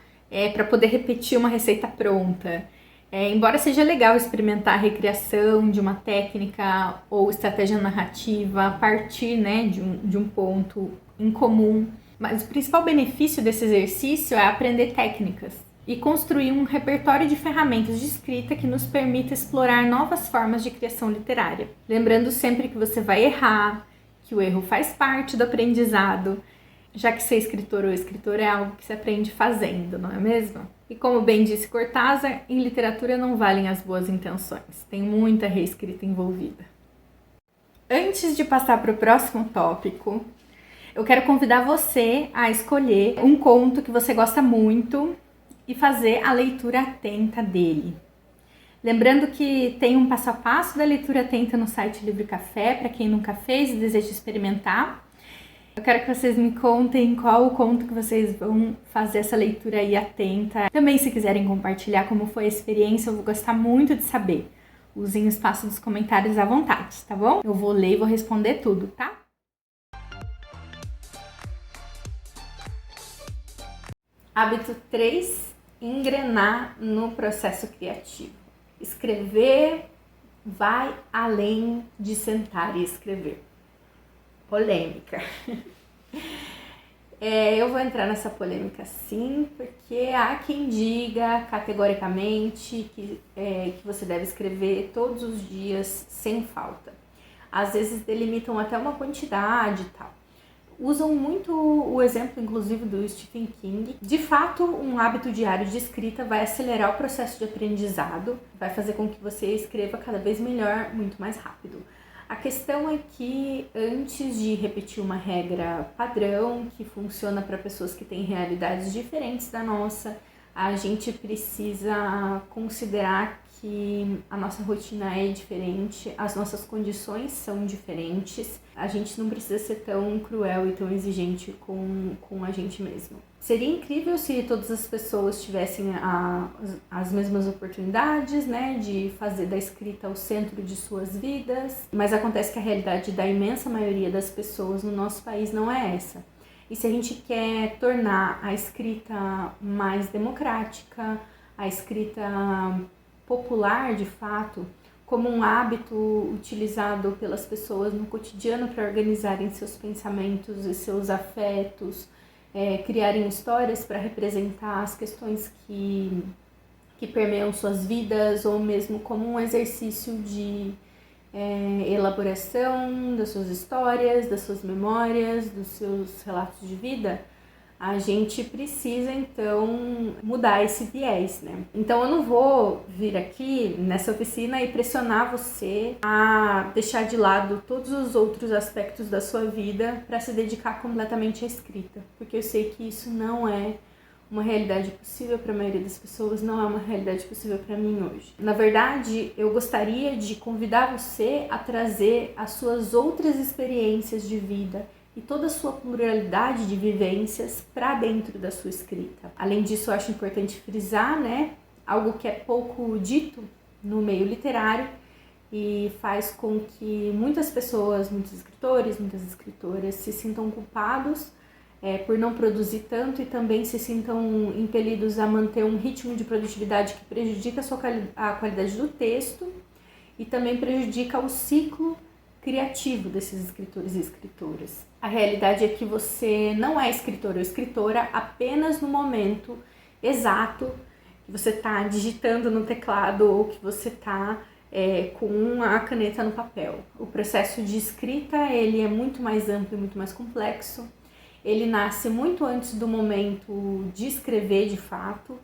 para poder repetir uma receita pronta. Embora seja legal experimentar a recriação de uma técnica ou estratégia narrativa a partir, né, de um ponto em comum, mas o principal benefício desse exercício é aprender técnicas e construir um repertório de ferramentas de escrita que nos permita explorar novas formas de criação literária. Lembrando sempre que você vai errar, que o erro faz parte do aprendizado, já que ser escritor ou escritora é algo que se aprende fazendo, não é mesmo? E como bem disse Cortázar, em literatura não valem as boas intenções, tem muita reescrita envolvida. Antes de passar para o próximo tópico, eu quero convidar você a escolher um conto que você gosta muito e fazer a leitura atenta dele. Lembrando que tem um passo a passo da leitura atenta no site Livro Café, para quem nunca fez e deseja experimentar. Eu quero que vocês me contem qual o conto que vocês vão fazer essa leitura aí atenta. Também, se quiserem compartilhar como foi a experiência, eu vou gostar muito de saber. Usem o espaço dos comentários à vontade, tá bom? Eu vou ler e vou responder tudo, tá? Hábito 3, engrenar no processo criativo. Escrever vai além de sentar e escrever. Polêmica. Eu vou entrar nessa polêmica sim, porque há quem diga categoricamente que você deve escrever todos os dias sem falta. Às vezes delimitam até uma quantidade e tal. Usam muito o exemplo, inclusive, do Stephen King. De fato, um hábito diário de escrita vai acelerar o processo de aprendizado, vai fazer com que você escreva cada vez melhor, muito mais rápido. A questão é que, antes de repetir uma regra padrão, que funciona para pessoas que têm realidades diferentes da nossa, a gente precisa considerar que a nossa rotina é diferente, as nossas condições são diferentes, a gente não precisa ser tão cruel e tão exigente com a gente mesmo. Seria incrível se todas as pessoas tivessem as mesmas oportunidades, né, de fazer da escrita o centro de suas vidas, mas acontece que a realidade da imensa maioria das pessoas no nosso país não é essa. E se a gente quer tornar a escrita mais democrática, a escrita popular de fato, como um hábito utilizado pelas pessoas no cotidiano para organizarem seus pensamentos e seus afetos, criarem histórias para representar as questões que permeiam suas vidas, ou mesmo como um exercício de elaboração das suas histórias, das suas memórias, dos seus relatos de vida, a gente precisa, então, mudar esse viés, né? Então, eu não vou vir aqui nessa oficina e pressionar você a deixar de lado todos os outros aspectos da sua vida para se dedicar completamente à escrita, porque eu sei que isso não é uma realidade possível para a maioria das pessoas, não é uma realidade possível para mim hoje. Na verdade, eu gostaria de convidar você a trazer as suas outras experiências de vida e toda a sua pluralidade de vivências para dentro da sua escrita. Além disso, eu acho importante frisar, né, algo que é pouco dito no meio literário e faz com que muitas pessoas, muitos escritores, muitas escritoras se sintam culpados por não produzir tanto e também se sintam impelidos a manter um ritmo de produtividade que prejudica a qualidade do texto e também prejudica o ciclo criativo desses escritores e escritoras. A realidade é que você não é escritor ou escritora apenas no momento exato que você está digitando no teclado ou que você está com a caneta no papel. O processo de escrita ele é muito mais amplo e muito mais complexo. Ele nasce muito antes do momento de escrever de fato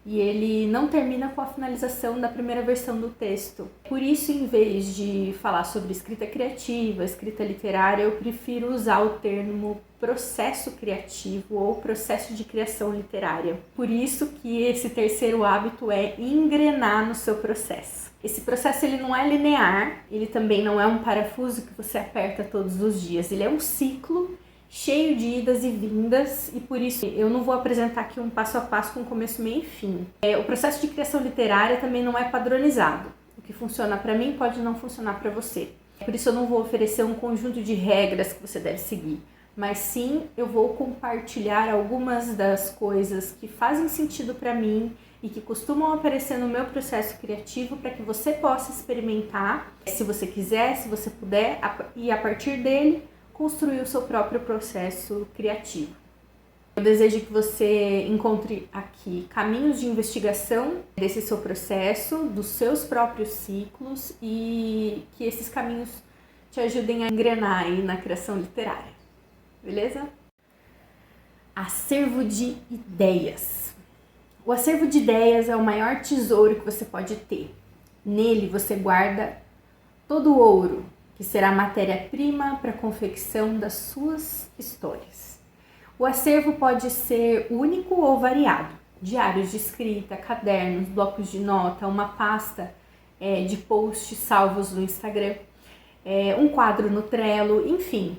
e ele não termina com a finalização da primeira versão do texto. Por isso, em vez de falar sobre escrita criativa, escrita literária, eu prefiro usar o termo processo criativo ou processo de criação literária. Por isso que esse terceiro hábito é engrenar no seu processo. Esse processo ele não é linear, ele também não é um parafuso que você aperta todos os dias, ele é um ciclo cheio de idas e vindas, e por isso eu não vou apresentar aqui um passo a passo com começo, meio e fim. O processo de criação literária também não é padronizado. O que funciona para mim pode não funcionar para você. Por isso eu não vou oferecer um conjunto de regras que você deve seguir, mas sim eu vou compartilhar algumas das coisas que fazem sentido para mim e que costumam aparecer no meu processo criativo para que você possa experimentar, se você quiser, se você puder, e a partir dele construir o seu próprio processo criativo. Eu desejo que você encontre aqui caminhos de investigação desse seu processo, dos seus próprios ciclos, e que esses caminhos te ajudem a engrenar aí na criação literária. Beleza? Acervo de ideias. O acervo de ideias é o maior tesouro que você pode ter. Nele você guarda todo o ouro, que será matéria-prima para a confecção das suas histórias. O acervo pode ser único ou variado. Diários de escrita, cadernos, blocos de nota, uma pasta de posts salvos no Instagram, um quadro no Trello, enfim.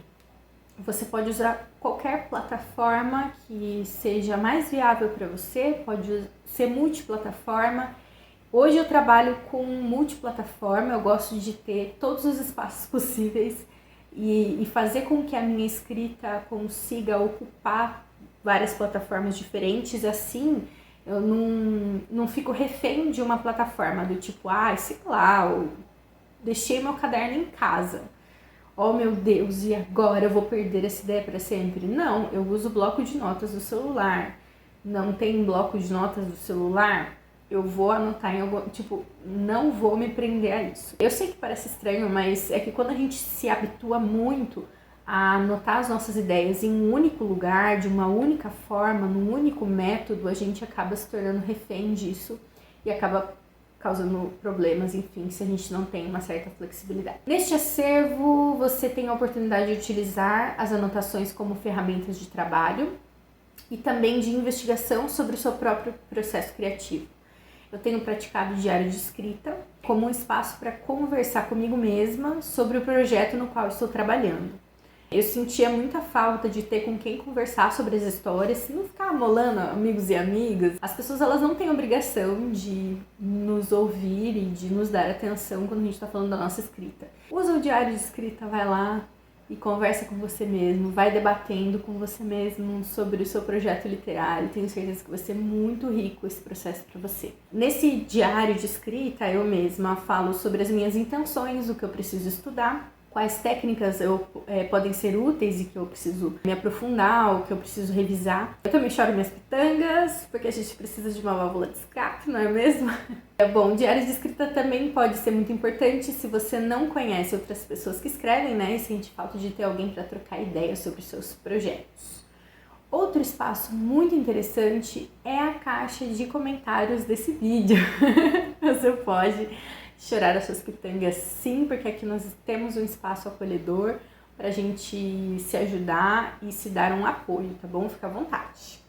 Você pode usar qualquer plataforma que seja mais viável para você, pode ser multiplataforma. Hoje eu trabalho com multiplataforma, eu gosto de ter todos os espaços possíveis e fazer com que a minha escrita consiga ocupar várias plataformas diferentes, assim eu não fico refém de uma plataforma do tipo, sei lá, eu deixei meu caderno em casa. Oh meu Deus, e agora eu vou perder essa ideia para sempre? Não, eu uso bloco de notas do celular. Não tem bloco de notas do celular? Eu vou anotar em algum... não vou me prender a isso. Eu sei que parece estranho, mas é que quando a gente se habitua muito a anotar as nossas ideias em um único lugar, de uma única forma, num único método, a gente acaba se tornando refém disso e acaba causando problemas, enfim, se a gente não tem uma certa flexibilidade. Neste acervo, você tem a oportunidade de utilizar as anotações como ferramentas de trabalho e também de investigação sobre o seu próprio processo criativo. Eu tenho praticado diário de escrita como um espaço para conversar comigo mesma sobre o projeto no qual estou trabalhando. Eu sentia muita falta de ter com quem conversar sobre as histórias, não ficar amolando amigos e amigas. As pessoas elas não têm obrigação de nos ouvir e de nos dar atenção quando a gente está falando da nossa escrita. Usa o diário de escrita, vai lá e conversa com você mesmo, vai debatendo com você mesmo sobre o seu projeto literário. Tenho certeza que vai ser muito rico esse processo para você. Nesse diário de escrita, eu mesma falo sobre as minhas intenções, o que eu preciso estudar, quais técnicas podem ser úteis e que eu preciso me aprofundar, o que eu preciso revisar. Eu também choro minhas pitangas, porque a gente precisa de uma válvula de escape, não é mesmo? Bom, diário de escrita também pode ser muito importante se você não conhece outras pessoas que escrevem, né? E sente falta de ter alguém para trocar ideias sobre os seus projetos. Outro espaço muito interessante é a caixa de comentários desse vídeo. Você pode chorar as suas pitangas sim, porque aqui nós temos um espaço acolhedor para a gente se ajudar e se dar um apoio, tá bom? Fica à vontade.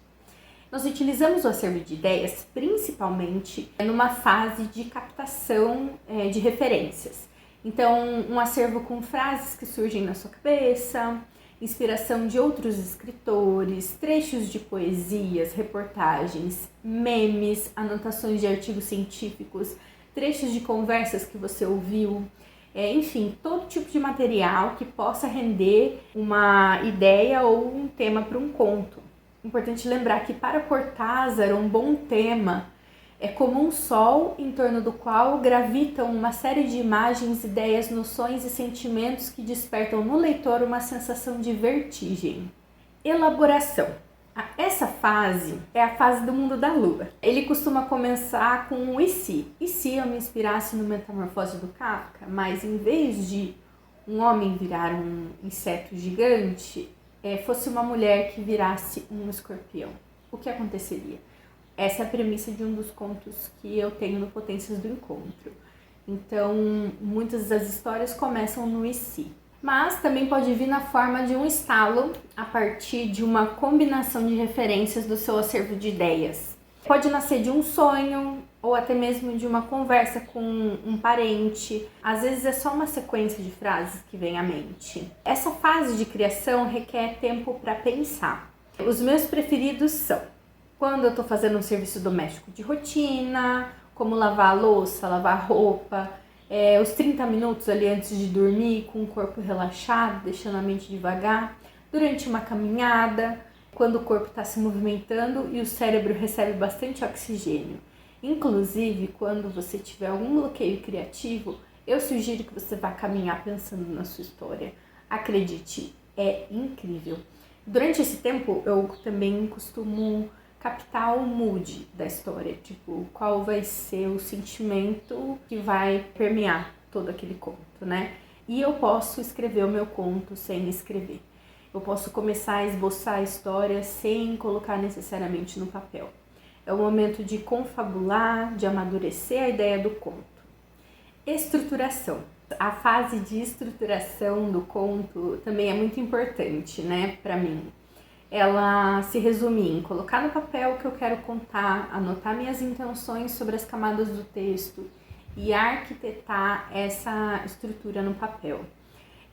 Nós utilizamos o acervo de ideias principalmente numa fase de captação de referências. Então, um acervo com frases que surgem na sua cabeça, inspiração de outros escritores, trechos de poesias, reportagens, memes, anotações de artigos científicos, trechos de conversas que você ouviu, enfim, todo tipo de material que possa render uma ideia ou um tema para um conto. Importante lembrar que para Cortázar, um bom tema é como um sol em torno do qual gravitam uma série de imagens, ideias, noções e sentimentos que despertam no leitor uma sensação de vertigem. Elaboração. Essa fase é a fase do mundo da lua. Ele costuma começar com um e se? E se eu me inspirasse no Metamorfose do Kafka, mas em vez de um homem virar um inseto gigante, fosse uma mulher que virasse um escorpião? O que aconteceria? Essa é a premissa de um dos contos que eu tenho no Potências do Encontro. Então, muitas das histórias começam no e se. Mas também pode vir na forma de um estalo a partir de uma combinação de referências do seu acervo de ideias. Pode nascer de um sonho ou até mesmo de uma conversa com um parente. Às vezes é só uma sequência de frases que vem à mente. Essa fase de criação requer tempo para pensar. Os meus preferidos são quando eu estou fazendo um serviço doméstico de rotina, como lavar a louça, lavar roupa, os 30 minutos ali antes de dormir, com o corpo relaxado, deixando a mente devagar, durante uma caminhada, quando o corpo está se movimentando e o cérebro recebe bastante oxigênio. Inclusive, quando você tiver algum bloqueio criativo, eu sugiro que você vá caminhar pensando na sua história. Acredite, é incrível. Durante esse tempo, eu também costumo captar o mood da história, tipo, qual vai ser o sentimento que vai permear todo aquele conto, né? E eu posso escrever o meu conto sem escrever. Eu posso começar a esboçar a história sem colocar necessariamente no papel. É o momento de confabular, de amadurecer a ideia do conto. Estruturação. A fase de estruturação do conto também é muito importante, né, para mim. Ela se resume em colocar no papel o que eu quero contar, anotar minhas intenções sobre as camadas do texto e arquitetar essa estrutura no papel.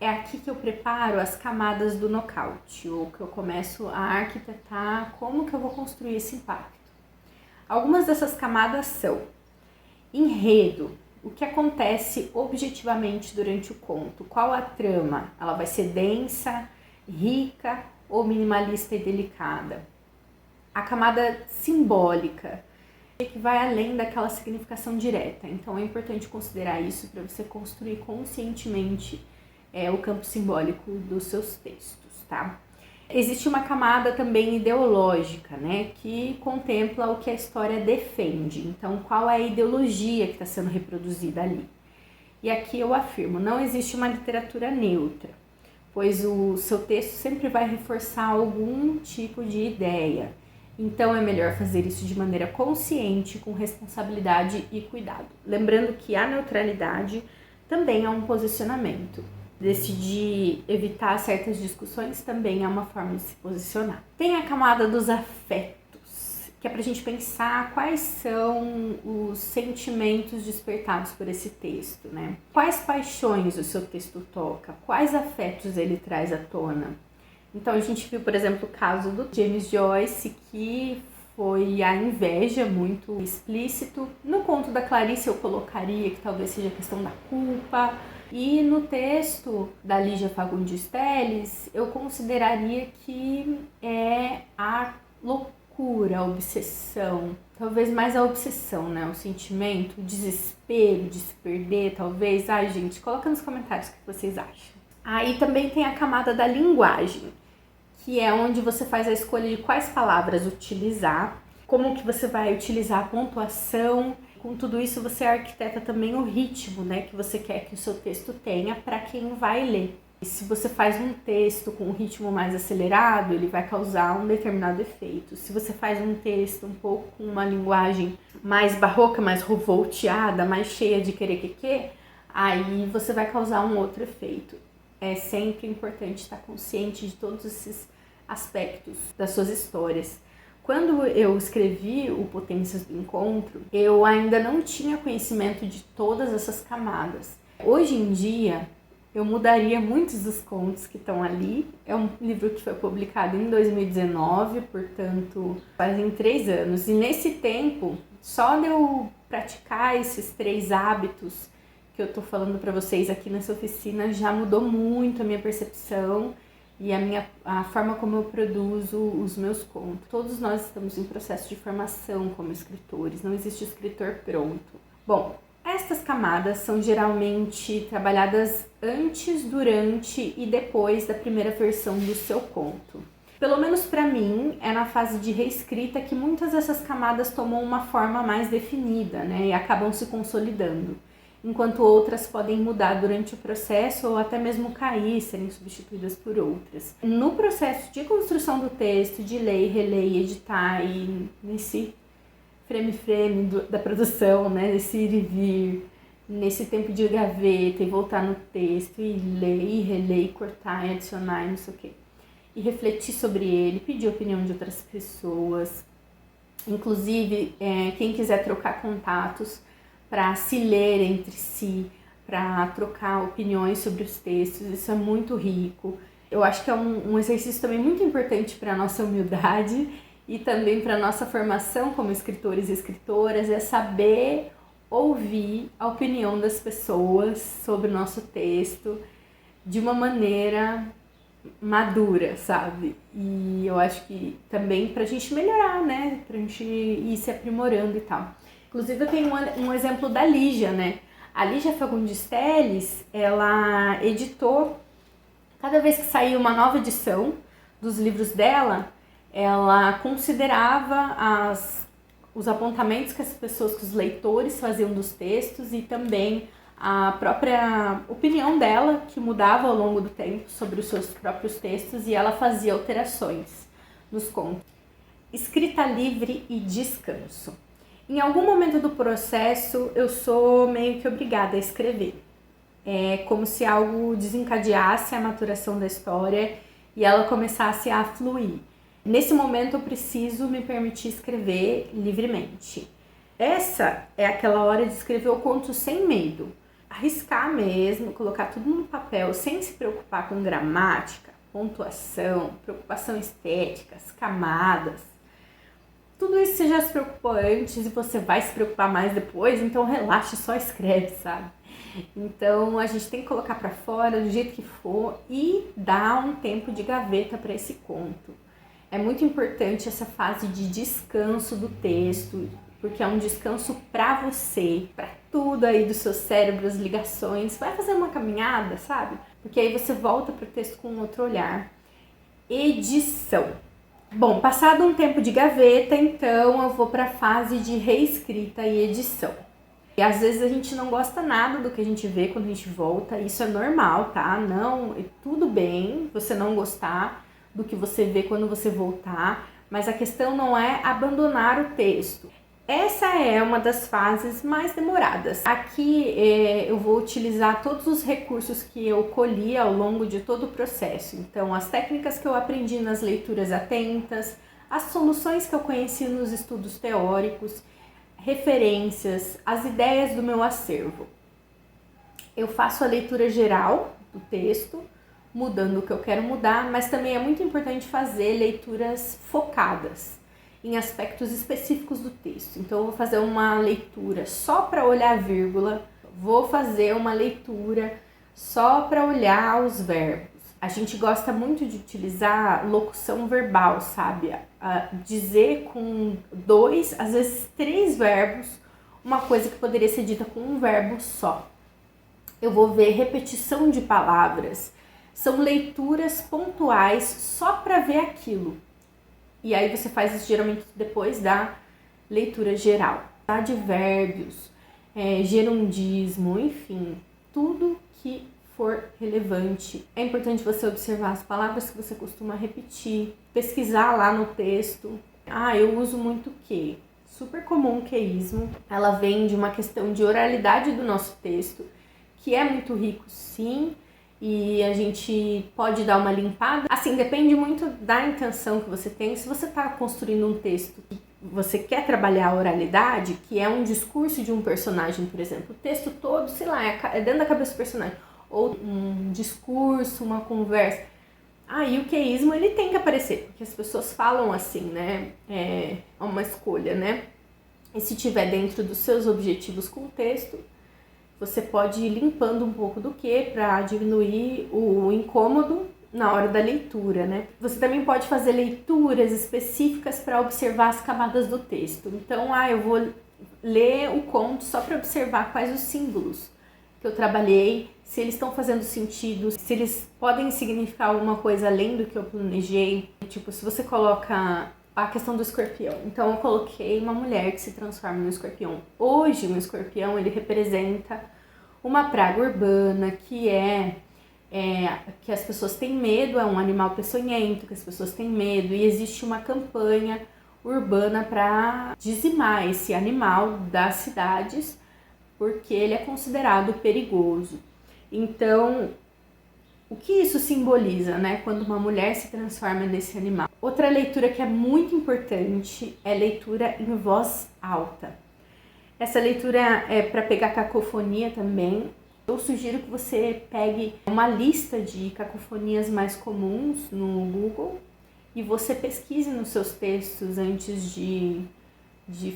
É aqui que eu preparo as camadas do nocaute, ou que eu começo a arquitetar como que eu vou construir esse impacto. Algumas dessas camadas são enredo, o que acontece objetivamente durante o conto, qual a trama, ela vai ser densa, rica ou minimalista e delicada. A camada simbólica, que vai além daquela significação direta, então é importante considerar isso para você construir conscientemente o campo simbólico dos seus textos, tá? Existe uma camada também ideológica, né, que contempla o que a história defende, então qual é a ideologia que está sendo reproduzida ali. E aqui eu afirmo, não existe uma literatura neutra, pois o seu texto sempre vai reforçar algum tipo de ideia. Então é melhor fazer isso de maneira consciente, com responsabilidade e cuidado. Lembrando que a neutralidade também é um posicionamento. Decidir evitar certas discussões também é uma forma de se posicionar. Tem a camada dos afetos, que é pra gente pensar quais são os sentimentos despertados por esse texto, né? Quais paixões o seu texto toca, quais afetos ele traz à tona. Então a gente viu, por exemplo, o caso do James Joyce, que foi a inveja muito explícito. No conto da Clarice eu colocaria que talvez seja a questão da culpa. E no texto da Lígia Fagundes Telles, eu consideraria que é a loucura, a obsessão. Talvez mais a obsessão, né? O sentimento, o desespero de se perder, talvez. Ai, gente, coloca nos comentários o que vocês acham. Aí também tem a camada da linguagem, que é onde você faz a escolha de quais palavras utilizar, como que você vai utilizar a pontuação. Com tudo isso, você arquiteta também o ritmo, né, que você quer que o seu texto tenha para quem vai ler. E se você faz um texto com um ritmo mais acelerado, ele vai causar um determinado efeito. Se você faz um texto um pouco com uma linguagem mais barroca, mais revolteada, mais cheia de querer, aí você vai causar um outro efeito. É sempre importante estar consciente de todos esses aspectos das suas histórias. Quando eu escrevi o Potências do Encontro, eu ainda não tinha conhecimento de todas essas camadas. Hoje em dia, eu mudaria muitos dos contos que estão ali. É um livro que foi publicado em 2019, portanto, fazem 3 anos. E nesse tempo, só de eu praticar esses 3 hábitos que eu tô falando para vocês aqui nessa oficina, já mudou muito a minha percepção e a forma como eu produzo os meus contos. Todos nós estamos em processo de formação como escritores, não existe escritor pronto. Bom, estas camadas são geralmente trabalhadas antes, durante e depois da primeira versão do seu conto. Pelo menos para mim, é na fase de reescrita que muitas dessas camadas tomam uma forma mais definida, né, e acabam se consolidando, enquanto outras podem mudar durante o processo ou até mesmo cair, serem substituídas por outras. No processo de construção do texto, de ler, reler e editar, e nesse frame da produção, né, nesse ir e vir, nesse tempo de gaveta e voltar no texto e ler e reler e cortar e adicionar e não sei o quê, e refletir sobre ele, pedir a opinião de outras pessoas, Inclusive, quem quiser trocar contatos para se ler entre si, para trocar opiniões sobre os textos, isso é muito rico. Eu acho que é um exercício também muito importante para a nossa humildade e também para a nossa formação como escritores e escritoras, é saber ouvir a opinião das pessoas sobre o nosso texto de uma maneira madura, sabe? E eu acho que também pra gente melhorar, né? Pra gente ir se aprimorando e tal. Inclusive eu tenho um exemplo da Lígia, né? A Lígia Fagundes Telles, ela editou, cada vez que saía uma nova edição dos livros dela, ela considerava os apontamentos que as pessoas, que os leitores faziam dos textos e também a própria opinião dela, que mudava ao longo do tempo sobre os seus próprios textos, e ela fazia alterações nos contos. Escrita livre e descanso. Em algum momento do processo, eu sou meio que obrigada a escrever. É como se algo desencadeasse a maturação da história e ela começasse a fluir. Nesse momento, eu preciso me permitir escrever livremente. Essa é aquela hora de escrever o conto sem medo. Arriscar mesmo, colocar tudo no papel sem se preocupar com gramática, pontuação, preocupação estética, camadas. Tudo isso você já se preocupou antes e você vai se preocupar mais depois, então relaxa, só escreve, sabe? Então a gente tem que colocar pra fora do jeito que for e dar um tempo de gaveta para esse conto. É muito importante essa fase de descanso do texto, porque é um descanso para você, para tudo aí do seu cérebro, as ligações. Vai fazer uma caminhada, sabe? Porque aí você volta pro texto com outro olhar. Edição. Bom, passado um tempo de gaveta, então eu vou para a fase de reescrita e edição. E às vezes a gente não gosta nada do que a gente vê quando a gente volta, isso é normal, tá? Não, tudo bem você não gostar do que você vê quando você voltar, mas a questão não é abandonar o texto. Essa é uma das fases mais demoradas. Aqui eu vou utilizar todos os recursos que eu colhi ao longo de todo o processo. Então, as técnicas que eu aprendi nas leituras atentas, as soluções que eu conheci nos estudos teóricos, referências, as ideias do meu acervo. Eu faço a leitura geral do texto, mudando o que eu quero mudar, mas também é muito importante fazer leituras focadas em aspectos específicos do texto. Então eu vou fazer uma leitura só para olhar a vírgula, vou fazer uma leitura só para olhar os verbos. A gente gosta muito de utilizar locução verbal, sabe? Dizer com 2, às vezes 3 verbos, uma coisa que poderia ser dita com um verbo só. Eu vou ver repetição de palavras. São leituras pontuais só para ver aquilo. E aí você faz isso geralmente depois da leitura geral. Advérbios, gerundismo, enfim, tudo que for relevante. É importante você observar as palavras que você costuma repetir, pesquisar lá no texto. Eu uso muito que. Super comum o queísmo. Ela vem de uma questão de oralidade do nosso texto, que é muito rico, sim, e a gente pode dar uma limpada. Assim, depende muito da intenção que você tem. Se você está construindo um texto e você quer trabalhar a oralidade, que é um discurso de um personagem, por exemplo, o texto todo, sei lá, é dentro da cabeça do personagem, ou um discurso, uma conversa. E o queísmo, ele tem que aparecer, porque as pessoas falam assim, né? É uma escolha, né? E se tiver dentro dos seus objetivos com o texto, você pode ir limpando um pouco do que para diminuir o incômodo na hora da leitura, né? Você também pode fazer leituras específicas para observar as camadas do texto. Então, eu vou ler o conto só para observar quais os símbolos que eu trabalhei, se eles estão fazendo sentido, se eles podem significar alguma coisa além do que eu planejei. Tipo, se você coloca a questão do escorpião. Então, eu coloquei uma mulher que se transforma no escorpião. Hoje, um escorpião, ele representa uma praga urbana que que as pessoas têm medo, é um animal peçonhento, que as pessoas têm medo, e existe uma campanha urbana para dizimar esse animal das cidades, porque ele é considerado perigoso. Então, o que isso simboliza, né? Quando uma mulher se transforma nesse animal. Outra leitura que é muito importante é leitura em voz alta. Essa leitura é para pegar cacofonia também. Eu sugiro que você pegue uma lista de cacofonias mais comuns no Google e você pesquise nos seus textos antes de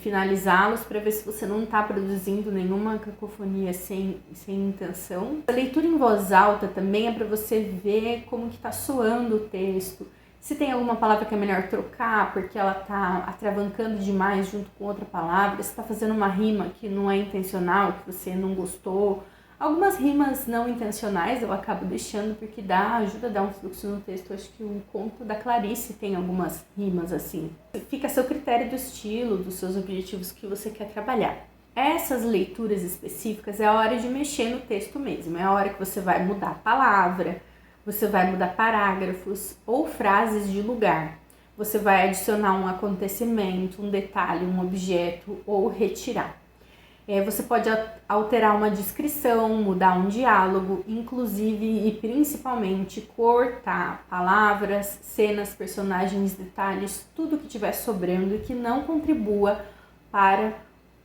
finalizá-los para ver se você não está produzindo nenhuma cacofonia sem intenção. A leitura em voz alta também é para você ver como que está soando o texto, se tem alguma palavra que é melhor trocar porque ela está atravancando demais junto com outra palavra, se está fazendo uma rima que não é intencional, que você não gostou. Algumas rimas não intencionais eu acabo deixando porque ajuda a dar um fluxo no texto. Eu acho que o conto da Clarice tem algumas rimas assim. Fica a seu critério do estilo, dos seus objetivos que você quer trabalhar. Essas leituras específicas é a hora de mexer no texto mesmo. É a hora que você vai mudar a palavra, você vai mudar parágrafos ou frases de lugar. Você vai adicionar um acontecimento, um detalhe, um objeto ou retirar. Você pode alterar uma descrição, mudar um diálogo, inclusive e principalmente cortar palavras, cenas, personagens, detalhes, tudo que estiver sobrando e que não contribua para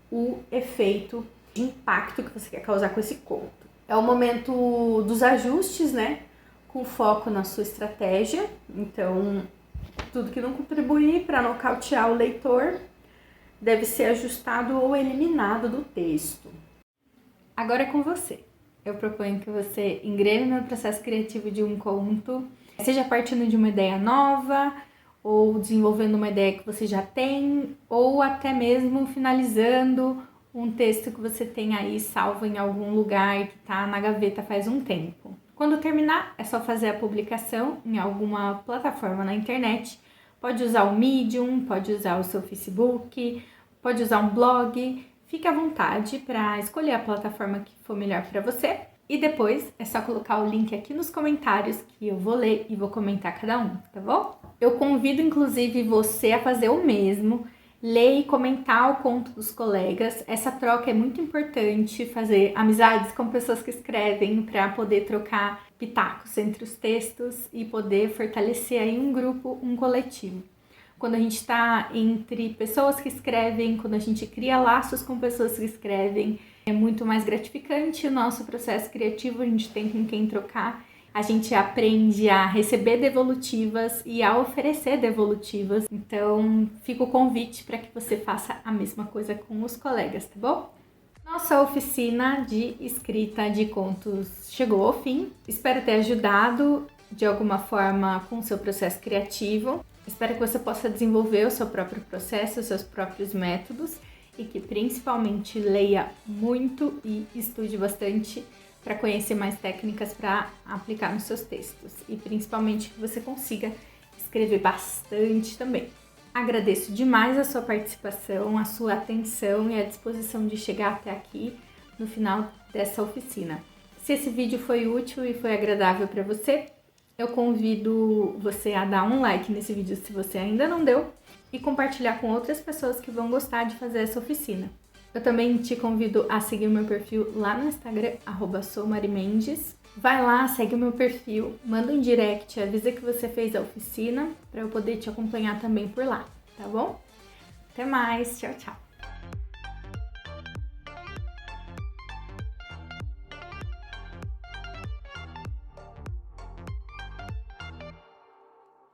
o efeito de impacto que você quer causar com esse conto. É o momento dos ajustes, né? Com foco na sua estratégia. Então, tudo que não contribuir para nocautear o leitor deve ser ajustado ou eliminado do texto. Agora é com você. Eu proponho que você engrene no processo criativo de um conto, seja partindo de uma ideia nova, ou desenvolvendo uma ideia que você já tem, ou até mesmo finalizando um texto que você tem aí salvo em algum lugar que está na gaveta faz um tempo. Quando terminar, é só fazer a publicação em alguma plataforma na internet. Pode usar o Medium, pode usar o seu Facebook, pode usar um blog. Fique à vontade para escolher a plataforma que for melhor para você. E depois é só colocar o link aqui nos comentários que eu vou ler e vou comentar cada um, tá bom? Eu convido inclusive você a fazer o mesmo. Ler e comentar o conto dos colegas. Essa troca é muito importante, fazer amizades com pessoas que escrevem para poder trocar pitacos entre os textos e poder fortalecer aí um grupo, um coletivo. Quando a gente está entre pessoas que escrevem, quando a gente cria laços com pessoas que escrevem, é muito mais gratificante o nosso processo criativo, a gente tem com quem trocar. A gente aprende a receber devolutivas e a oferecer devolutivas. Então, fica o convite para que você faça a mesma coisa com os colegas, tá bom? Nossa oficina de escrita de contos chegou ao fim. Espero ter ajudado de alguma forma com o seu processo criativo. Espero que você possa desenvolver o seu próprio processo, os seus próprios métodos e que principalmente leia muito e estude bastante para conhecer mais técnicas para aplicar nos seus textos e principalmente que você consiga escrever bastante também. Agradeço demais a sua participação, a sua atenção e a disposição de chegar até aqui no final dessa oficina. Se esse vídeo foi útil e foi agradável para você, eu convido você a dar um like nesse vídeo se você ainda não deu e compartilhar com outras pessoas que vão gostar de fazer essa oficina. Eu também te convido a seguir o meu perfil lá no Instagram, @soumarimendes. Vai lá, segue o meu perfil, manda um direct, avisa que você fez a oficina para eu poder te acompanhar também por lá, tá bom? Até mais, tchau, tchau!